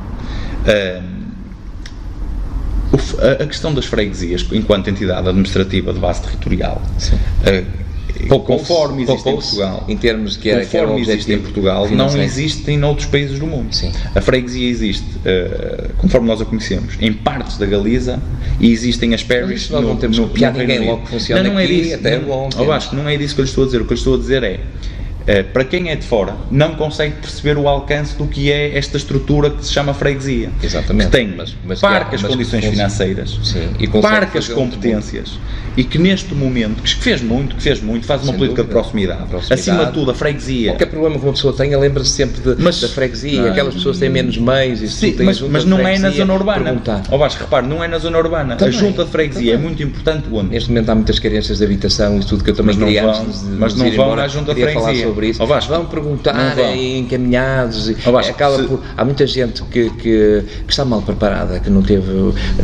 A questão das freguesias, enquanto entidade administrativa de base territorial, conforme existe em Portugal, em termos de conforme existe em Portugal, não existe em outros países do mundo. Sim. A freguesia existe, conforme nós a conhecemos, em partes da Galiza e existem as parishes. Nós não temos copiar ninguém logo que funciona não aqui, é disso, até é bom. Acho que não é disso que eu lhe estou a dizer. O que eu lhe estou a dizer é para quem é de fora, não consegue perceber o alcance do que é esta estrutura que se chama freguesia. Exatamente. Que tem parcas condições financeiras, parcas competências, e que neste momento, que fez muito, faz uma política de proximidade. Acima de tudo, a freguesia. Qualquer problema que uma pessoa tenha, lembra-se sempre da freguesia, aquelas pessoas têm menos meios. Mas não é na zona urbana. Vasco, repare, não é na zona urbana. Também, a junta de freguesia é muito importante onde? Neste momento há muitas carências de habitação e tudo que eu também queria antes de mas não vão à junta de freguesia. Falar sobre isso. Vão perguntar encaminhados. Há muita gente que está mal preparada, que não teve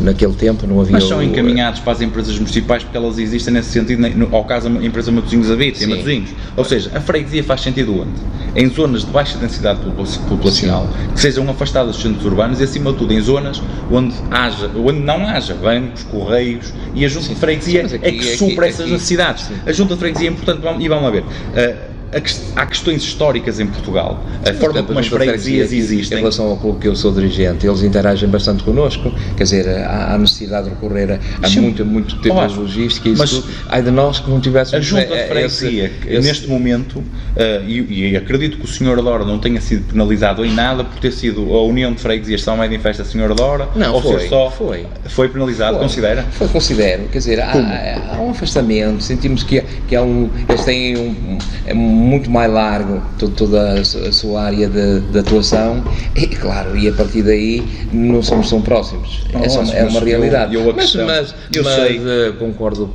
naquele tempo, não havia... Mas são encaminhados para as empresas municipais porque elas existem nesse sentido, ao caso a empresa Matosinhos habita, em Matosinhos. Ou seja, a freguesia faz sentido onde? Em zonas de baixa densidade populacional, que sejam afastadas dos centros urbanos e, acima de tudo, em zonas onde não haja bancos, correios, e a junta de freguesia é que supra essas necessidades. A junta de freguesia é importante, e vamos lá ver. Há questões históricas em Portugal, a forma como as freguesias existem. Em relação ao clube que eu sou dirigente, eles interagem bastante connosco, quer dizer, há necessidade de recorrer a muito tempo de logística e isso tudo. Ai de nós que não tivéssemos... A junta de freguesia, neste momento, e acredito que o Sr. Dora não tenha sido penalizado em nada por ter sido a União de Freguesias São Médio em Festa Sr. Dora, não, foi penalizado, considera? Considero, quer dizer, há um afastamento, sentimos que eles têm muito mais largo toda a sua área de atuação e, claro, e a partir daí não somos tão próximos. É uma realidade. Mas concordo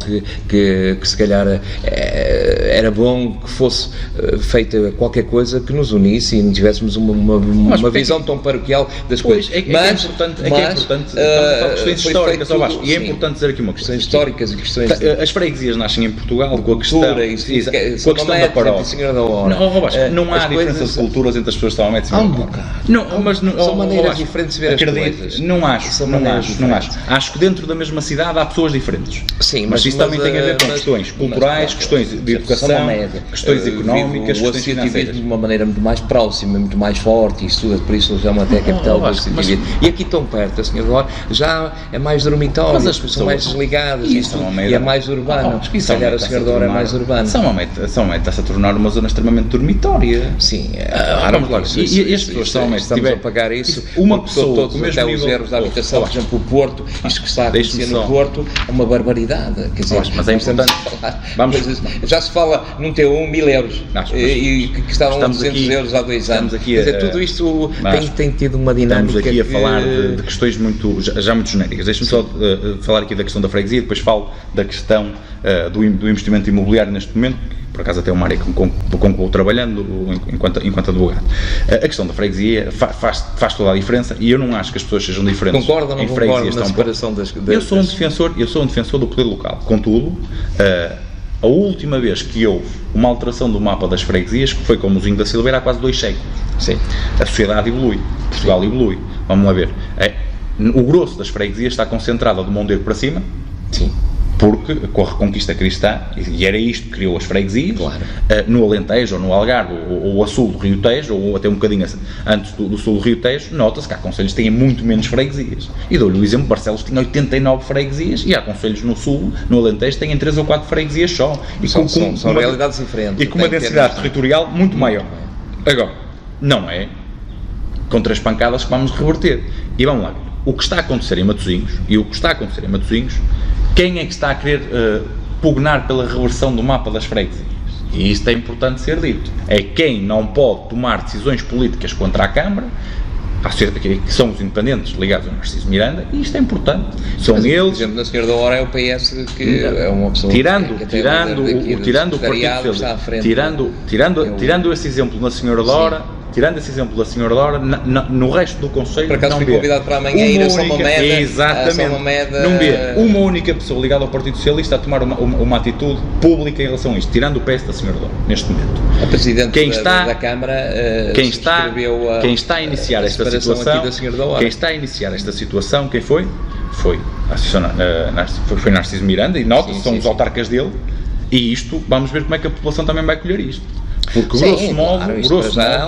que se calhar era bom que fosse feita qualquer coisa que nos unisse e não tivéssemos uma visão tão paroquial das coisas. É importante questões históricas, e é importante dizer aqui uma coisa. Questões históricas e questões... As freguesias nascem em Portugal com a questão da paróquia. Não há diferença de culturas entre as pessoas que estão a meter. Há um bocado. São maneiras diferentes de ver as coisas. Não acho. Acho que dentro da mesma cidade há pessoas diferentes. Sim, mas isso também tem a ver com questões culturais, questões de educação, questões económicas, questões financeiras. De uma maneira muito mais próxima, muito mais forte, e tudo, por isso já é uma até capital do associativismo. E aqui tão perto, a Sr. Dora, já é mais dormitório, as pessoas são mais desligadas e é mais urbano. Se calhar a Sr. Dora é mais urbano. São Médio está-se a tornar uma zona extremamente dormitória. Sim, vamos lá. E as pessoas estamos a pagar isso. Uma pessoa com até os erros da habitação, por exemplo, o Porto, isto que está a acontecer no Porto é uma barbaridade. Quer dizer, mas é importante. Já se fala num T1 1000 euros e que estavam a 200 euros há 2 anos. Quer dizer, tudo isto tem tido uma dinâmica. Estamos aqui a falar de questões já muito genéricas. Deixa-me só falar aqui da questão da freguesia, depois falo da questão do investimento imobiliário neste momento. Por acaso até é uma área que concluo trabalhando enquanto advogado. A questão da freguesia faz toda a diferença e eu não acho que as pessoas sejam diferentes. Concordo ou não concordo na separação das... Eu sou um defensor do poder local. Contudo, a última vez que houve uma alteração do mapa das freguesias, que foi com o Mozinho da Silveira há quase 2 séculos. Sim. A sociedade evolui, Portugal evolui. Vamos lá ver. O grosso das freguesias está concentrado do Mondego para cima. Sim. Porque com a Reconquista Cristã, e era isto que criou as freguesias, claro. No Alentejo, ou no Algarve, ou a sul do Rio Tejo, ou até um bocadinho antes do sul do Rio Tejo, nota-se que há concelhos que têm muito menos freguesias. E dou-lhe o exemplo, Barcelos tinha 89 freguesias, e há concelhos no sul, no Alentejo, que têm 3 ou 4 freguesias só. E são realidades diferentes. E com uma densidade territorial muito maior. Agora, não é com 3 pancadas que vamos reverter. E vamos lá ver. O que está a acontecer em Matosinhos, quem é que está a querer pugnar pela reversão do mapa das freguesias? E isto é importante ser dito. É quem não pode tomar decisões políticas contra a Câmara, que são os independentes ligados ao Narciso Miranda, e isto é importante. São eles... Por exemplo, na Sra. Dora é o PS que é uma pessoa... Tirando o Partido Socialista, tirando esse exemplo na Sra. Dora... Tirando esse exemplo da Sra. Dora, no resto do Conselho, por acaso fui convidado para amanhã ir a São Mamede. Exatamente. Não vê uma única pessoa ligada ao Partido Socialista a tomar uma atitude pública em relação a isto, tirando o PS da Sra. Dora, neste momento. A Presidente da Câmara quem está a iniciar esta situação, quem foi? Foi Narciso Miranda, e nota-se, são os autarcas dele, e isto, vamos ver como é que a população também vai colher isto. Porque, grosso modo,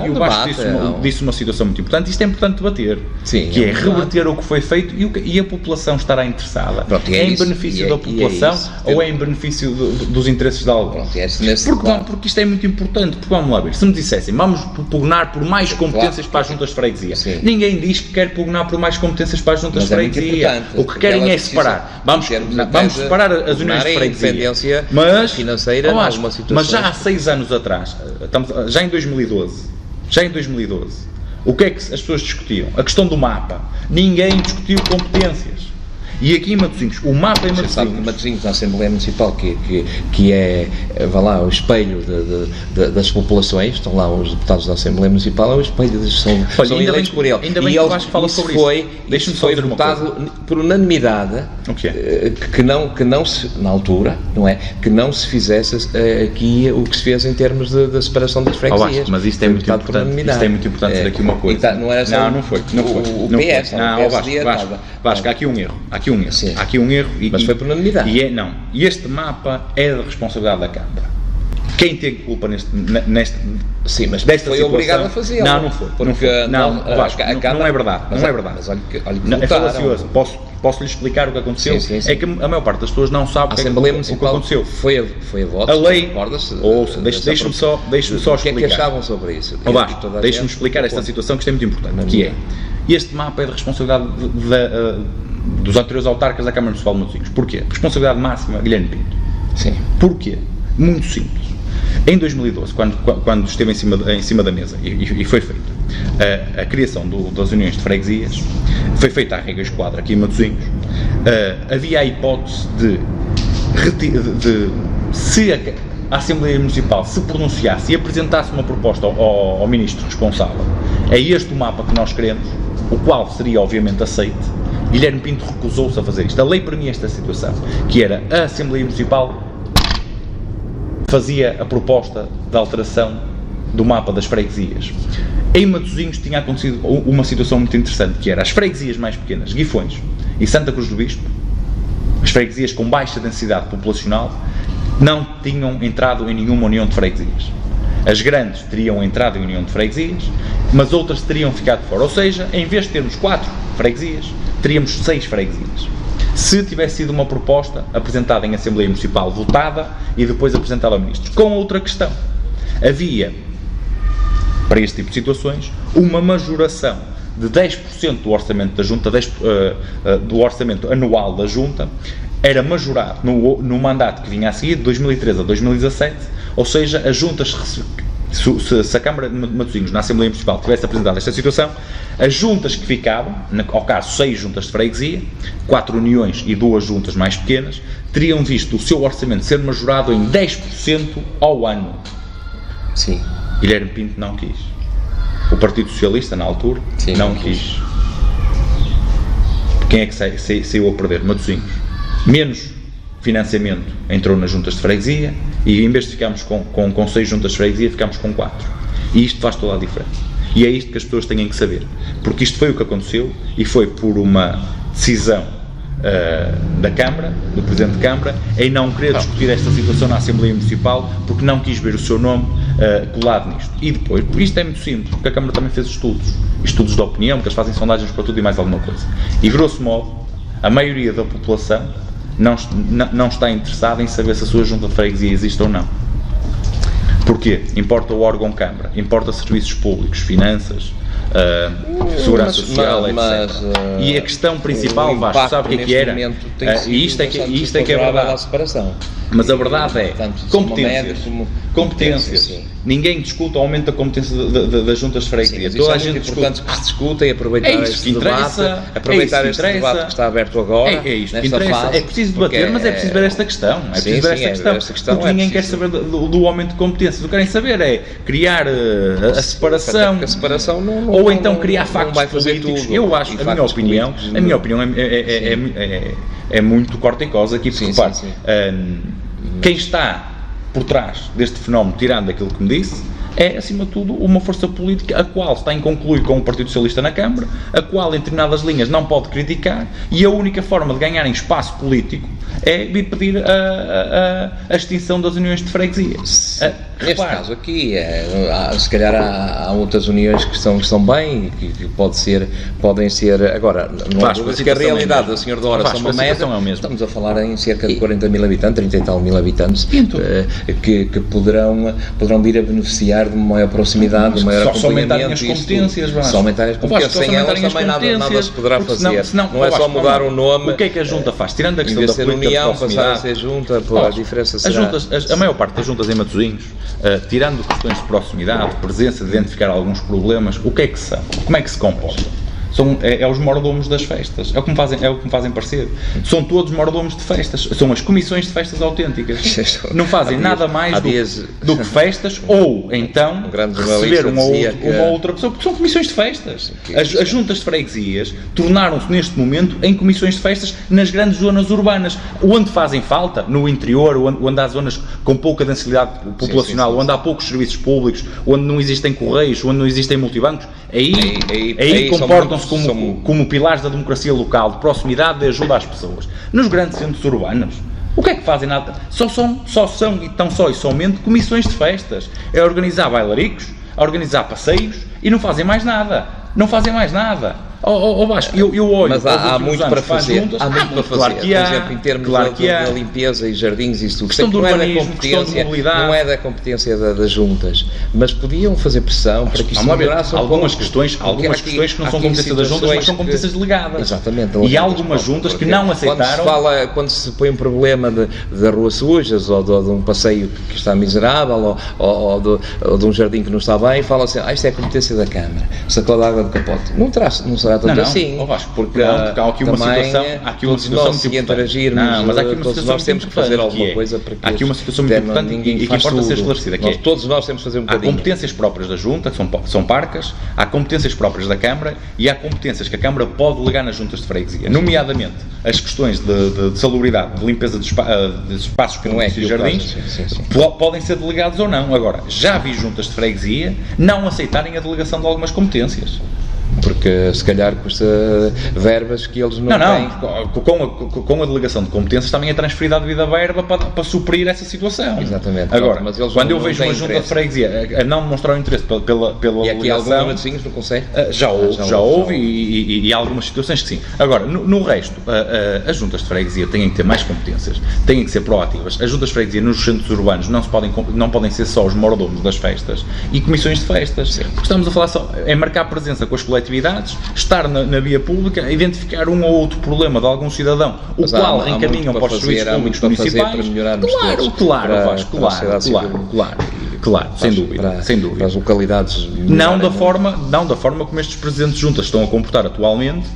e o Vasco disse uma situação muito importante, isto é importante debater, que é reverter o que foi feito e a população estará interessada. Pronto, em benefício da população ou em benefício dos interesses de alguns? Porque isto é muito importante, porque vamos lá ver, se me dissessem, vamos pugnar por mais competências para as juntas de freguesia, ninguém diz que quer pugnar por mais competências para as juntas de freguesia. O que querem é separar. Vamos separar as uniões de freguesia, mas já há 6 anos atrás, já em 2012, o que é que as pessoas discutiam? A questão do mapa. Ninguém discutiu competências. E aqui em Matosinhos, o mapa em Matosinhos... sabe que Matosinhos, na Assembleia Municipal, que é, vá lá, o espelho das populações, estão lá os deputados da Assembleia Municipal, é o espelho, são eleitos por ele. Ainda bem que o Vasco fala sobre isso. Foi votado por unanimidade, que não se, na altura, não é, que não se fizesse aqui o que se fez em termos da separação das freguesias. Mas isto é muito importante, dizer aqui uma coisa. Não foi. O PS, Vasco, há aqui um erro. Há aqui um erro. Mas foi por unanimidade. E este mapa é da responsabilidade da Câmara. Quem tem culpa nesta sim, mas desta foi situação, obrigado a fazê-lo. Não foi. Vasco, não é verdade. Mas olha que é falacioso. Posso lhe explicar o que aconteceu? Sim. É que a maior parte das pessoas não sabe o que aconteceu. Foi a voto. A lei. Deixe-me só explicar. O que é que achavam sobre isso? Deixe-me explicar esta situação, que isto é muito importante. Que é, este mapa é de responsabilidade dos anteriores autarcas da Câmara Municipal de Matosinhos. Porquê? Responsabilidade máxima, Guilherme Pinto. Sim. Porquê? Muito simples. Em 2012, quando esteve em cima da mesa e foi feita a criação das uniões de freguesias, foi feita a regra esquadra aqui em Matosinhos, havia a hipótese de se a Assembleia Municipal se pronunciasse e apresentasse uma proposta ao Ministro responsável, é este o mapa que nós queremos, o qual seria obviamente aceite. Guilherme Pinto recusou-se a fazer isto. A lei permite esta situação, que era a Assembleia Municipal fazia a proposta de alteração do mapa das freguesias. Em Matosinhos tinha acontecido uma situação muito interessante, que era as freguesias mais pequenas, Guifões e Santa Cruz do Bispo, as freguesias com baixa densidade populacional, não tinham entrado em nenhuma união de freguesias. As grandes teriam entrado em união de freguesias, mas outras teriam ficado fora. Ou seja, em vez de termos 4 freguesias, teríamos 6 freguesias. Se tivesse sido uma proposta apresentada em Assembleia Municipal, votada e depois apresentada ao Ministro. Com outra questão, havia, para este tipo de situações, uma majoração de 10% do orçamento da Junta, do orçamento anual da Junta, era majorado no mandato que vinha a seguir, de 2013 a 2017, ou seja, as juntas, se a Câmara de Matosinhos, na Assembleia Municipal, tivesse apresentado esta situação, as juntas que ficavam, ao caso 6 juntas de freguesia, 4 uniões e 2 juntas mais pequenas, teriam visto o seu orçamento ser majorado em 10% ao ano. Sim. Guilherme Pinto não quis. O Partido Socialista, na altura, não quis. Quem é que saiu a perder? Matosinhos. Menos financiamento entrou nas juntas de freguesia e em vez de ficarmos com 6 juntas de freguesia, ficámos com 4. E isto faz toda a diferença. E é isto que as pessoas têm que saber. Porque isto foi o que aconteceu e foi por uma decisão da Câmara, do Presidente de Câmara, em não querer discutir esta situação na Assembleia Municipal porque não quis ver o seu nome colado nisto. E depois, por isto é muito simples, porque a Câmara também fez estudos de opinião, porque eles fazem sondagens para tudo e mais alguma coisa. E grosso modo, a maioria da população não está interessada em saber se a sua junta de freguesia existe ou não. Porquê? Importa o órgão Câmara, importa serviços públicos, finanças, segurança social, etc. E a questão principal, Vasco, sabe o que era? E isto é que é verdade. Mas a verdade é, competências. Ninguém discute o aumento da competência das juntas de freguesia. Toda a gente discute que se discuta e aproveitar este debate que está aberto agora. É isto que interessa. É preciso debater, mas é preciso ver esta questão. Porque ninguém quer saber do aumento de competências. O que querem saber é criar a separação. A separação ou então criar factos políticos. Eu acho, a minha opinião é muito corta-e-cosa aqui, porque repare, quem está por trás deste fenómeno, tirando aquilo que me disse, é, acima de tudo, uma força política a qual está em conluio com o Partido Socialista na Câmara, a qual, em determinadas linhas, não pode criticar, e a única forma de ganharem espaço político é vir pedir a extinção das uniões de freguesia. Neste caso aqui, se calhar há outras uniões que estão bem, que podem ser, agora, não há dúvida que a realidade da Sra. da Hora são uma média, estamos a falar em cerca de 40 mil habitantes, 30 e tal mil habitantes, que poderão vir a beneficiar de uma maior proximidade, de um maior acompanhamento. Só aumentarem as competências, só aumentarem as competências, sem elas também nada se poderá fazer. Não é só mudar o nome. O que é que a Junta faz? Tirando a questão da política de proximidade, passar a ser junta, a diferença será... A maior parte das juntas em Matosinhos, tirando questões de proximidade, de presença, de identificar alguns problemas, o que é que são? Como é que se comportam? É os mordomos das festas, é o que me fazem parecer. São todos mordomos de festas, são as comissões de festas autênticas. Não fazem nada mais do que festas, ou então receber uma outra pessoa, porque são comissões de festas. As juntas de freguesias tornaram-se neste momento em comissões de festas nas grandes zonas urbanas, onde fazem falta, no interior, onde há zonas com pouca densidade populacional, onde há poucos serviços públicos, onde não existem correios, onde não existem multibancos. Aí comportam-se como pilares da democracia local, de proximidade, de ajuda às pessoas. Nos grandes centros urbanos, o que é que fazem? Nada. Só são e tão só e somente comissões de festas. É organizar bailaricos, organizar passeios e não fazem mais nada. Vasco, eu olho. Mas há muito para fazer. Há muito para fazer. Claro que há. Por exemplo, em termos da limpeza e jardins e isso tudo. Questão do urbanismo, questão de mobilidade. Não é da competência das juntas, mas podiam fazer pressão para que isto melhorasse algumas questões que não são competência das juntas, mas são competências delegadas. Exatamente. E há algumas juntas que não aceitaram. Quando se põe um problema de ruas sujas, ou de um passeio que está miserável, ou de um jardim que não está bem, fala assim, isto é competência da Câmara. Sacode água de capote. Não será tanto assim. Porque há aqui uma situação muito interagir, mas há aqui uma situação nós temos que fazer alguma coisa para que há aqui uma situação muito importante e que importa ser esclarecida. Todos nós temos que fazer um bocadinho. Há competências próprias da Junta, que são parcas, há competências próprias da Câmara e há competências que a Câmara pode delegar nas juntas de freguesia, nomeadamente as questões de salubridade, de limpeza de espaços públicos e jardins, podem ser delegados ou não. Agora, já vi juntas de freguesia não aceitarem a delegação de algumas competências. Porque se calhar custa verbas que eles não têm. Com a delegação de competências também é transferida a devida verba para suprir essa situação. Exatamente. Agora, mas quando eu vejo uma junta de freguesia a não demonstrar o interesse pela e aqui alguns Matosinhos não consegue? Já houve e há algumas situações que sim. Agora, no resto, as juntas de freguesia têm que ter mais competências, têm que ser proativas. As juntas de freguesia nos centros urbanos não podem ser só os mordomos das festas e comissões de festas. Sim. Porque estamos a falar só em marcar presença com as coletividades, estar na via pública, identificar um ou outro problema de algum cidadão, o qual reencaminham para os serviços públicos municipais. Claro, sem dúvida. Para as localidades. Não da forma como estes presidentes de juntas estão a comportar atualmente,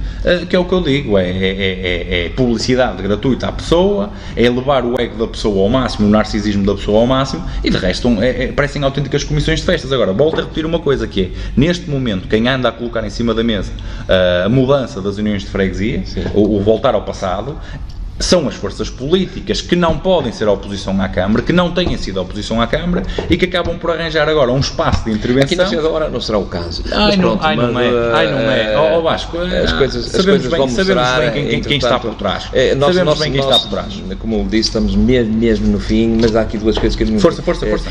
que é o que eu digo, é publicidade gratuita à pessoa, é elevar o ego da pessoa ao máximo, o narcisismo da pessoa ao máximo, e de resto parecem autênticas comissões de festas. Agora, volto a repetir uma coisa, que é, neste momento, quem anda a colocar em cima da mesa a mudança das uniões de freguesia, o voltar ao passado, são as forças políticas que não podem ser a oposição à Câmara, que não têm sido a oposição à Câmara e que acabam por arranjar agora um espaço de intervenção. Aqui na Sra. da Hora não será o caso. Não é. Vasco, sabemos bem quem está por trás. Sabemos bem quem está por trás. Como disse, estamos mesmo no fim, mas há aqui duas coisas que eu não... Força.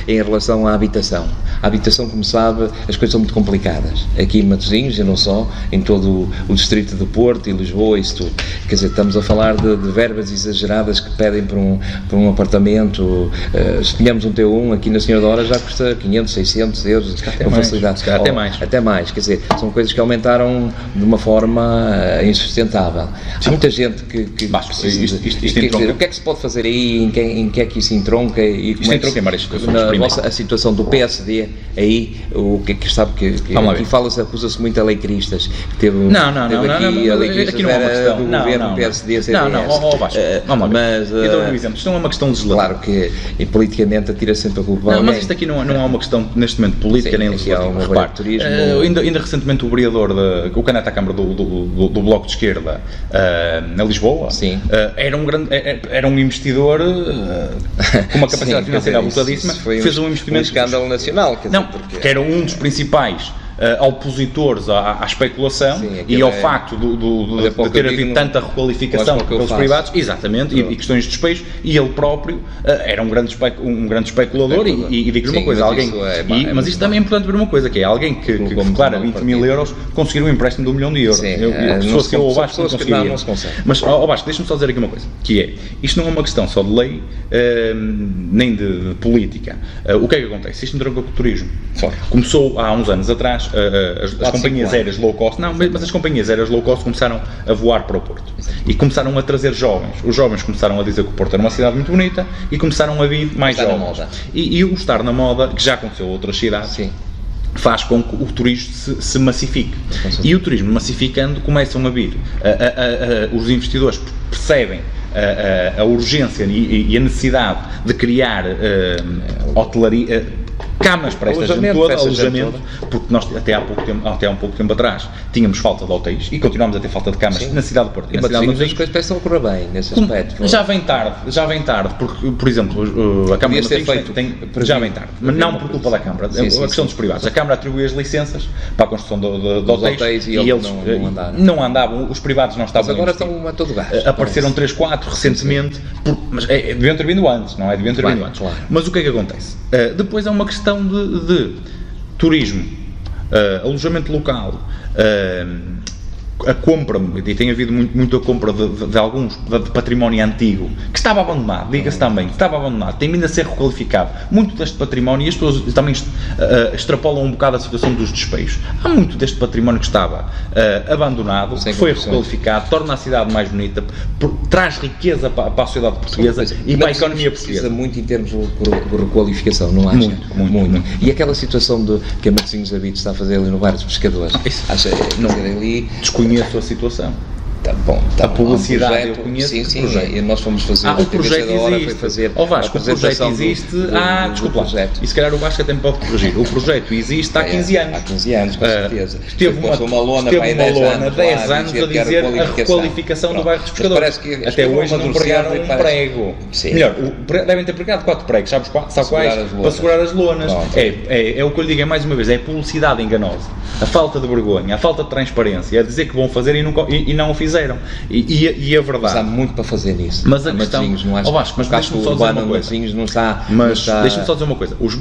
Em relação à habitação. A habitação, como sabe, as coisas são muito complicadas. Aqui em Matosinhos, e não só, em todo o distrito de Porto e Lisboa, isso tudo. Quer dizer, estamos a falar de verbas exageradas que pedem por um apartamento. Se tivermos um T1 aqui na Sra. da Hora já custa 500, 600 euros com facilidade. Até mais, quer dizer, são coisas que aumentaram de uma forma insustentável. Há muita gente que precisa dizer, o que é que se pode fazer aí, em que é que isso entronca e como é que a situação do PSD aí, o que é que sabe que aqui acusa-se muito a lei Cristas, que teve aqui a lei Cristas do governo PSD, CDS. Vasco, vamos lá ver. Eu dou um exemplo, isto não é uma questão legislativa. Claro que e politicamente atira sempre a culpa. Não, mas isto aqui não é uma questão, neste momento, política nem legislativa. Repare, turismo. Ainda recentemente o vereador, o candidato à Câmara do Bloco de Esquerda, na Lisboa, era um investidor com uma capacidade financeira avultadíssima, fez um investimento... Um escândalo nacional. Não, porque era um dos principais opositores à especulação e ao facto de ter havido tanta requalificação pelos privados, exatamente, e questões de despejo, e ele próprio era um grande especulador e digo-lhe uma coisa, mas isto também é importante ver uma coisa, que é alguém que declara 20 mil euros conseguir um empréstimo de 1 milhão de euros. Se fosse eu ou Vasco não conseguiria. Mas, Vasco, deixa-me só dizer aqui uma coisa, que é, isto não é uma questão só de lei, nem de política. O que é que acontece? Isto entrou com o turismo. Começou há uns anos atrás, as companhias aéreas low cost, mas as companhias aéreas low cost começaram a voar para o Porto e começaram a trazer jovens. Os jovens começaram a dizer que o Porto era uma cidade muito bonita e começaram a vir mais jovens. E o estar na moda, que já aconteceu a outras cidades, faz com que o turismo se massifique. E o turismo massificando, começam a vir os investidores percebem a urgência e a necessidade de criar hotelaria, camas para esta gente toda, alojamento, porque nós até há um pouco tempo atrás tínhamos falta de hotéis e continuamos a ter falta de camas na cidade de Porto. E Matosinhos as coisas parecem ocorrer bem nesse aspecto. Já vem tarde, porque, por exemplo, a Câmara de Matosinhos já vem tarde, mas não por culpa da Câmara, é a questão dos privados. A Câmara atribui as licenças para a construção de hotéis e eles não andavam, os privados não estavam. Mas agora estão a todo gás. Apareceram 3, 4 recentemente, mas deviam ter vindo antes, não é? Deviam ter vindo antes. Mas o que é que acontece? Depois é uma questão de turismo, alojamento local, a compra, e tem havido muita compra de alguns de património antigo que estava abandonado, diga-se também, estava abandonado, tem vindo a ser requalificado. Muito deste património, e as pessoas também extrapolam um bocado a situação dos despejos. Há muito deste património que estava abandonado, que foi requalificado, torna a cidade mais bonita, traz riqueza para a sociedade portuguesa e para a economia portuguesa. Precisa muito em termos de requalificação, não acha? Muito. E aquela situação que a Matosinhos Habito está a fazer ali no bairro dos pescadores? Acha não ali? Desconheço a situação. A publicidade eu conheço. Sim, e nós fomos fazer o projeto existe. Vasco, o projeto existe desculpa lá, e se calhar o Vasco até me pode corrigir. O projeto existe há 15 anos. Há 15 anos, com certeza. Teve uma lona há 10 anos a dizer a requalificação do bairro dos pescadores. Até hoje não pregaram um prego. Melhor, devem ter pregado 4 pregos, sabe quais? Para segurar as lonas. É o que eu lhe digo, é mais uma vez, é a publicidade enganosa. A falta de vergonha, a falta de transparência, a dizer que vão fazer e não o fizeram. E a verdade. Mas há muito para fazer nisso. Mas a questão. Mas deixa-me só dizer uma coisa. Deixa-me só dizer uma coisa. Os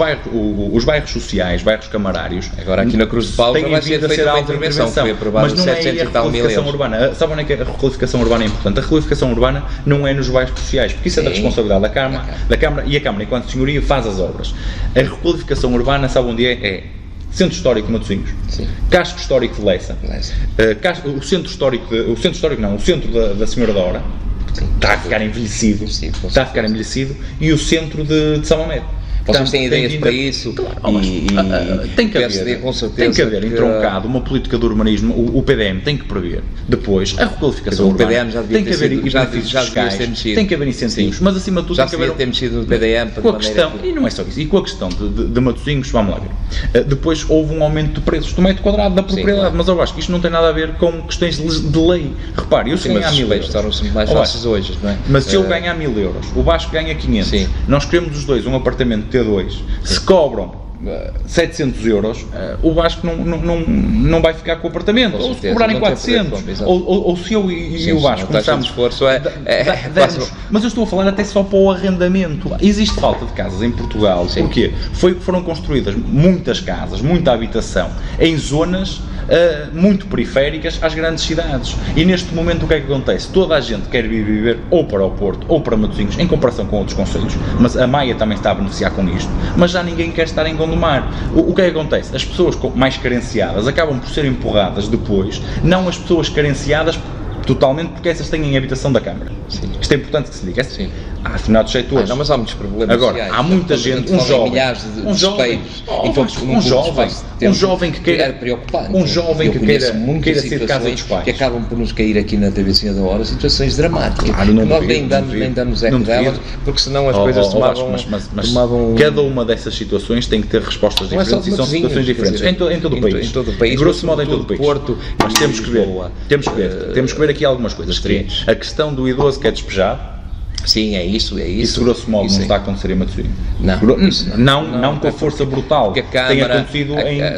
bairros sociais, bairros camarários. Agora aqui na Cruz de Paulo já vai ser feita uma intervenção. Mas não é a requalificação urbana. Sabe onde é que a requalificação urbana é importante? A requalificação urbana não é nos bairros sociais, porque isso é da responsabilidade da Câmara, e a Câmara, enquanto senhoria, faz as obras. A requalificação urbana, sabe onde é? Centro Histórico de Matosinhos, Casco Histórico de Lessa, o Centro da Senhora da Hora, está a ficar envelhecido, e o Centro de São Mamede. Vocês têm ideias para isso? Tem que haver entroncado uma política de urbanismo, o PDM tem que prever depois a requalificação urbana, tem que haver benefícios fiscais, tem que haver incentivos, mas acima de tudo tem que haver ter mexido no PDM com a questão, e não é só isso, e com a questão de Matosinhos, vamos lá ver, depois houve um aumento de preços do metro quadrado da propriedade, mas eu acho que isto não tem nada a ver com questões de lei. Repare, eu sei ganhar 1000 euros, tornam-se mais fáceis hoje, não é? Mas se ele ganhar 1000 euros, o Vasco ganha 500, nós queremos os dois um apartamento T2, se cobram 700 euros, o Vasco não vai ficar com o apartamento, ou se cobrarem 400, ou se eu e o Vasco começamos esforço mas eu estou a falar até só para o arrendamento. Existe falta de casas em Portugal, porque foram construídas muitas casas, muita habitação em zonas muito periféricas às grandes cidades, e neste momento o que é que acontece? Toda a gente quer viver ou para o Porto ou para Matosinhos, em comparação com outros concelhos, mas a Maia também está a beneficiar com isto, mas já ninguém quer estar em Gondomar. O que é que acontece? As pessoas mais carenciadas acabam por ser empurradas depois, não as pessoas carenciadas totalmente, porque essas têm em habitação da Câmara. Isto é importante que se diga. há determinados setores. Não, mas há muitos problemas Agora, sociais. há muita gente, um jovem, milhares de espelhos, um jovem que queira, preocupante. um jovem que queira sair de casa dos pais, que acabam por nos cair aqui na TVC da hora, situações dramáticas. Claro, nós nem damos eco delas, porque senão as coisas tomavam. Mas cada uma dessas situações tem que ter respostas diferentes e são situações diferentes em todo o país. Em todo o país, grosso modo em todo o país. Porto, mas temos que ver aqui algumas coisas. A questão do idoso que é despejado. Sim, é isso. Isso, grosso modo, não está a acontecer em Matosinhos. Não com a força brutal que tem acontecido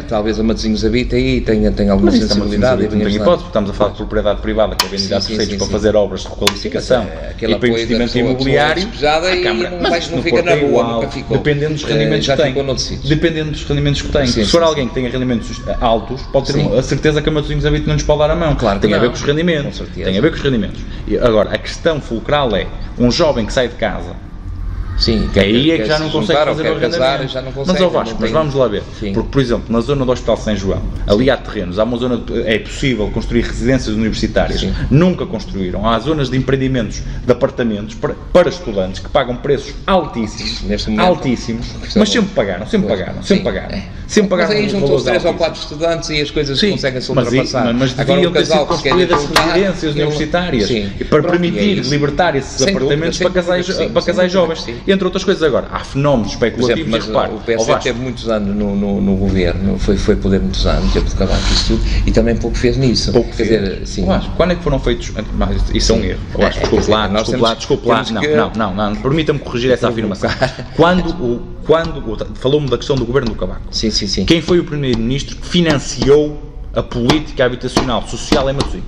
talvez a Matosinhos habita aí, tem alguma sensibilidade. Não tem hipótese, estamos a falar de propriedade privada, que é vendida a terceiros para fazer obras de requalificação e para investimento imobiliário. A Câmara não fica na rua, nunca ficou. Dependendo dos rendimentos que tem. Dependendo dos rendimentos que tem. Se for alguém que tenha rendimentos altos, pode ter a certeza que a Matosinhos habita não nos pode dar a mão. Claro, tem a ver com os rendimentos. Tem a ver com os rendimentos. Agora, a questão fulcral é um jovem que sai de casa. Sim, aí é que já não consegue fazer o arrendamento. Mas vamos lá ver. Porque, por exemplo, na zona do Hospital São João, ali há terrenos, há uma zona, é possível construir residências universitárias. Sim. Nunca construíram. Há zonas de empreendimentos de apartamentos para estudantes que pagam preços altíssimos. Altíssimos. Mas sempre pagaram. Mas aí juntam-se 3 ou 4 estudantes e as coisas conseguem-se ultrapassar. Mas deviam ter sido construídas residências universitárias para permitir libertar esses apartamentos para casais jovens. Entre outras coisas. Agora, há fenómenos especulativos. Mas o PSD teve muitos anos no governo, foi poder muitos anos, teve de acabar com isso tudo, e também pouco fez nisso. Quando é que foram feitos? Isso é um erro. Desculpe lá. Não, permita-me corrigir essa afirmação. Falou-me da questão do governo do Cavaco. Sim. Quem foi o primeiro-ministro que financiou a política habitacional social em Matosinhos?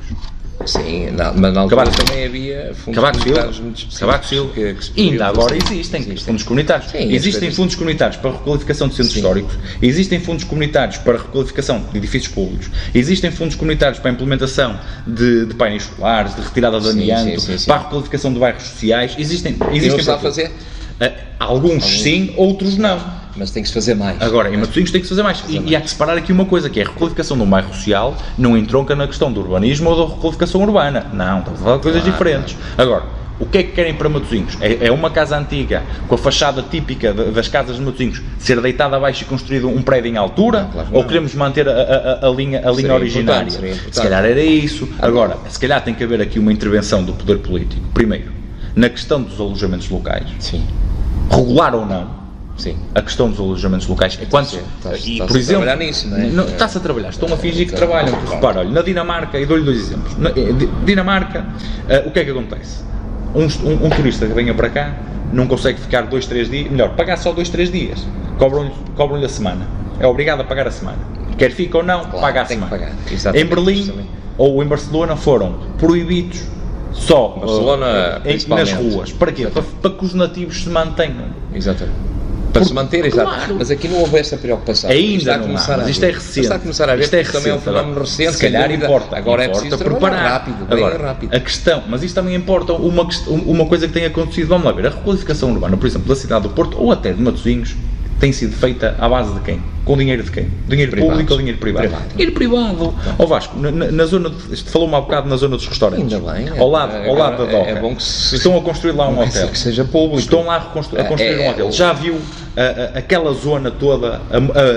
Sim, mas na altura também havia fundos comunitários muito específicos. Cavaco Silva. E ainda agora existem fundos comunitários. Existem fundos comunitários para requalificação de centros históricos, existem fundos comunitários para requalificação de edifícios públicos, existem fundos comunitários para a implementação de painéis solares, de retirada de amianto, para a requalificação de bairros sociais. Existem para a fazer? Alguns sim, outros não. Mas tem que se fazer mais. Agora, em Matosinhos tem que se fazer mais. E há que separar aqui uma coisa, que é a requalificação de um bairro social não entronca na questão do urbanismo ou da requalificação urbana. Não, estamos a falar de coisas diferentes. Agora, o que é que querem para Matosinhos? É uma casa antiga, com a fachada típica das casas de Matosinhos, ser deitada abaixo e construído um prédio em altura? Ou queremos manter a linha originária? Se calhar era isso. Agora, se calhar tem que haver aqui uma intervenção do poder político. Primeiro, na questão dos alojamentos locais. Regular ou não. A questão dos alojamentos locais é quando por exemplo, a trabalhar nisso, não é? Está-se a trabalhar, estão a fingir que trabalham, porque repara, olha, na Dinamarca, e dou-lhe 2 exemplos. Na Dinamarca, o que é que acontece? Um turista que venha para cá não consegue ficar 2, 3 dias, melhor, pagar só 2, 3 dias, cobram-lhe a semana, é obrigado a pagar a semana, quer fica ou não, paga a semana. Em Berlim ou em Barcelona foram proibidos só nas ruas. Para quê? Para que os nativos se mantenham. Exatamente. Para se manter, exato. Mas aqui não houve essa preocupação. Ainda não há, mas isto é recente. Está a começar a ver, também é um fenómeno recente. Se calhar importa. Agora é preciso preparar rápido. A questão, mas isto também importa uma coisa que tem acontecido. Vamos lá ver, a requalificação urbana, por exemplo, da cidade do Porto, ou até de Matosinhos, tem sido feita à base de quem? Com dinheiro de quem? Dinheiro público ou dinheiro privado? Dinheiro privado. Ó Vasco, na zona, falou-me há bocado na zona dos restaurantes. Ainda bem. Ao lado da DOCA. É bom que estão a construir lá um hotel. Que seja público. Estão lá a construir um hotel. Já viu aquela zona toda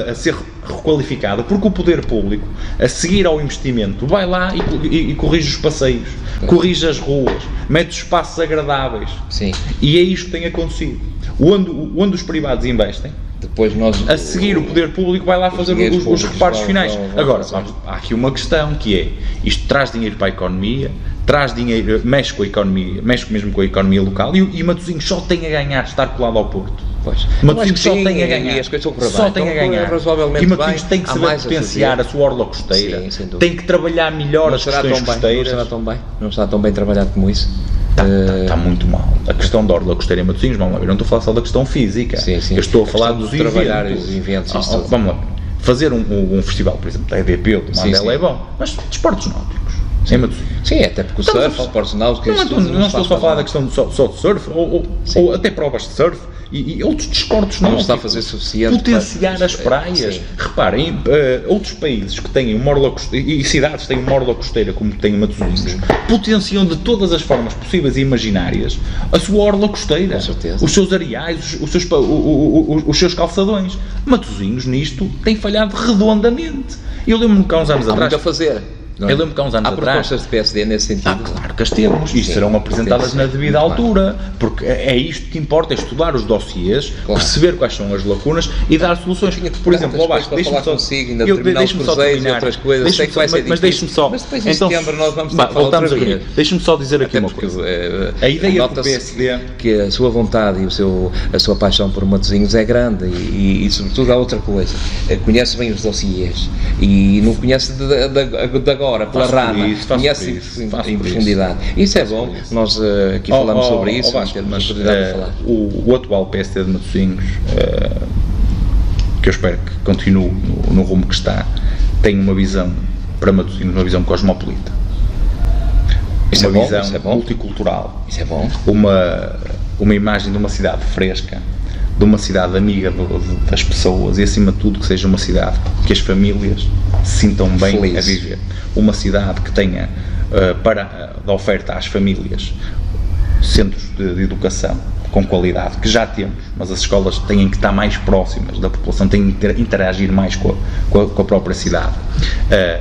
a ser requalificada? Porque o poder público, a seguir ao investimento, vai lá e corrige os passeios, corrige as ruas, mete os espaços agradáveis. Sim. E é isto que tem acontecido. Onde os privados investem, depois a seguir o poder público vai lá fazer os reparos finais. Agora, há aqui uma questão que é, isto traz dinheiro para a economia, traz dinheiro, mexe com a economia, mexe mesmo com a economia local, e Matosinhos só tem a ganhar estar colado ao Porto. Matosinhos só tem a ganhar. E as coisas só tem a ganhar. E Matosinhos tem que saber potenciar a sua orla costeira, tem que trabalhar melhor as questões costeiras. Não está tão bem trabalhado como isso. Está muito mal. A questão da orla costeira em Matosinhos, vamos lá ver, não estou a falar só da questão física. Eu estou a falar dos eventos. Vamos lá, fazer um festival, por exemplo, da EDP ou do Mandela é bom, mas desportos náuticos. Sim, até porque o surf, esportes náuticos... Não estou só a falar da questão só de surf, ou até provas de surf, e outros desportos não está a fazer suficiente potenciar as praias. Sim. Reparem, outros países que têm uma orla costeira e cidades que têm uma orla costeira como tem Matosinhos, potenciam de todas as formas possíveis e imaginárias a sua orla costeira, os seus areais, os seus calçadões. Matosinhos nisto tem falhado redondamente. Eu lembro-me que há uns anos atrás a fazer. Eu lembro que há uns anos atrás... Há propostas de PSD nesse sentido? Claro que as temos. E serão apresentadas na devida altura. Porque é isto que importa, é estudar os dossiês, perceber quais são as lacunas e dar soluções. Por exemplo, abaixo, deixe-me só terminar. Mas deixe-me só... Mas depois em setembro nós vamos ter que falar outra vez. Deixe-me só dizer aqui uma coisa. A ideia do PSD... que a sua vontade e a sua paixão por Matosinhos é grande e sobretudo há outra coisa. Conhece bem os dossiês e não conhece de agora. Pela rama, conhece em profundidade. Isso é bom, nós aqui falamos sobre isso, vamos ter uma oportunidade de falar. O atual PSD de Matosinhos, que eu espero que continue no rumo que está, tem uma visão para Matosinhos, uma visão cosmopolita. Isso uma é bom, visão isso é bom. Multicultural. Isso é bom. Uma imagem de uma cidade fresca, de uma cidade amiga das pessoas e, acima de tudo, que seja uma cidade que as famílias se sintam bem a viver. Uma cidade que tenha da oferta às famílias centros de educação com qualidade, que já temos, mas as escolas têm que estar mais próximas da população, têm que interagir mais com a própria cidade.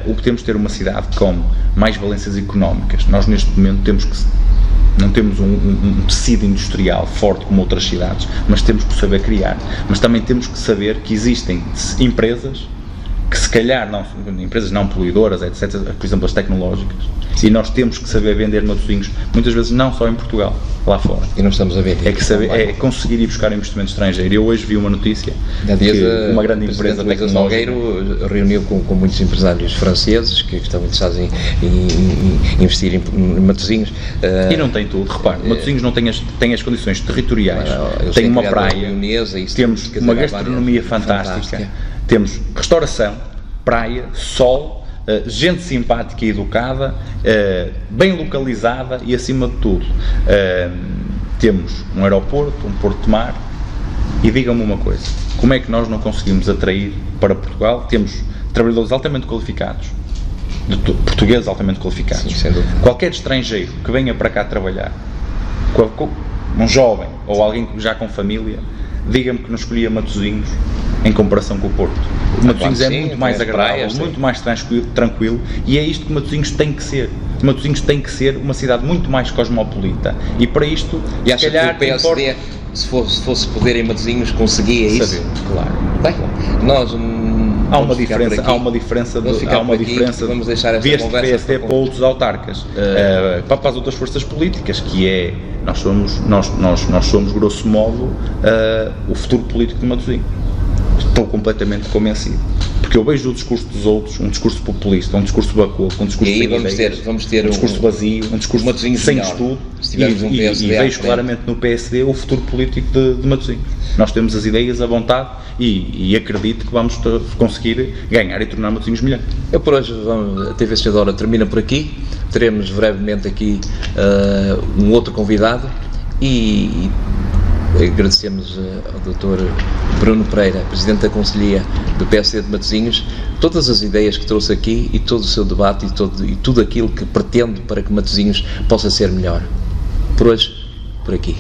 O que temos de ter uma cidade com mais valências económicas. Nós neste momento não temos um tecido industrial forte como outras cidades, mas temos que saber criar. Mas também temos que saber que existem empresas que se calhar, empresas não poluidoras, etc., por exemplo as tecnológicas, e nós temos que saber vender Matosinhos, muitas vezes não só em Portugal, lá fora. E não estamos a vender. É conseguir ir buscar investimento estrangeiro. Eu hoje vi uma notícia que uma grande empresa tecnológica... Salgueiro reuniu com muitos empresários franceses que estão interessados em investir em Matosinhos. E não tem tudo, repare, Matosinhos não tem as condições territoriais, tem uma praia, temos uma gastronomia fantástica. Temos restauração, praia, sol, gente simpática e educada, bem localizada e, acima de tudo, temos um aeroporto, um porto de mar. E digam-me uma coisa, como é que nós não conseguimos atrair para Portugal? Temos trabalhadores altamente qualificados, portugueses altamente qualificados. Sim, qualquer estrangeiro que venha para cá trabalhar, um jovem ou alguém já com família, diga-me que não escolhia Matosinhos em comparação com o Porto. O Matosinhos é muito mais agradável, muito mais tranquilo, e é isto que Matosinhos tem que ser. Matosinhos tem que ser uma cidade muito mais cosmopolita, e para isto, e se calhar, que o PSD, se fosse poder em Matosinhos, conseguia isso? Claro. Bem, nós há uma diferença vamos deixar esta deste PSD para outros autarcas, para as outras forças políticas, que é, nós somos grosso modo, o futuro político de Matosinhos. Estou completamente convencido, porque eu vejo o discurso dos outros, um discurso populista, um discurso bacoco, um discurso sem ideias, vamos ter um discurso vazio, um discurso sem estudo, e vejo claramente no PSD o futuro político de Matosinhos. Nós temos as ideias, a vontade e acredito que vamos conseguir ganhar e tornar Matosinhos melhor. Eu por hoje, a TV Estadora termina por aqui, teremos brevemente aqui um outro convidado e agradecemos ao Dr. Bruno Pereira, Presidente da Conselhia do PSD de Matosinhos, todas as ideias que trouxe aqui e todo o seu debate e tudo aquilo que pretende para que Matosinhos possa ser melhor. Por hoje, por aqui.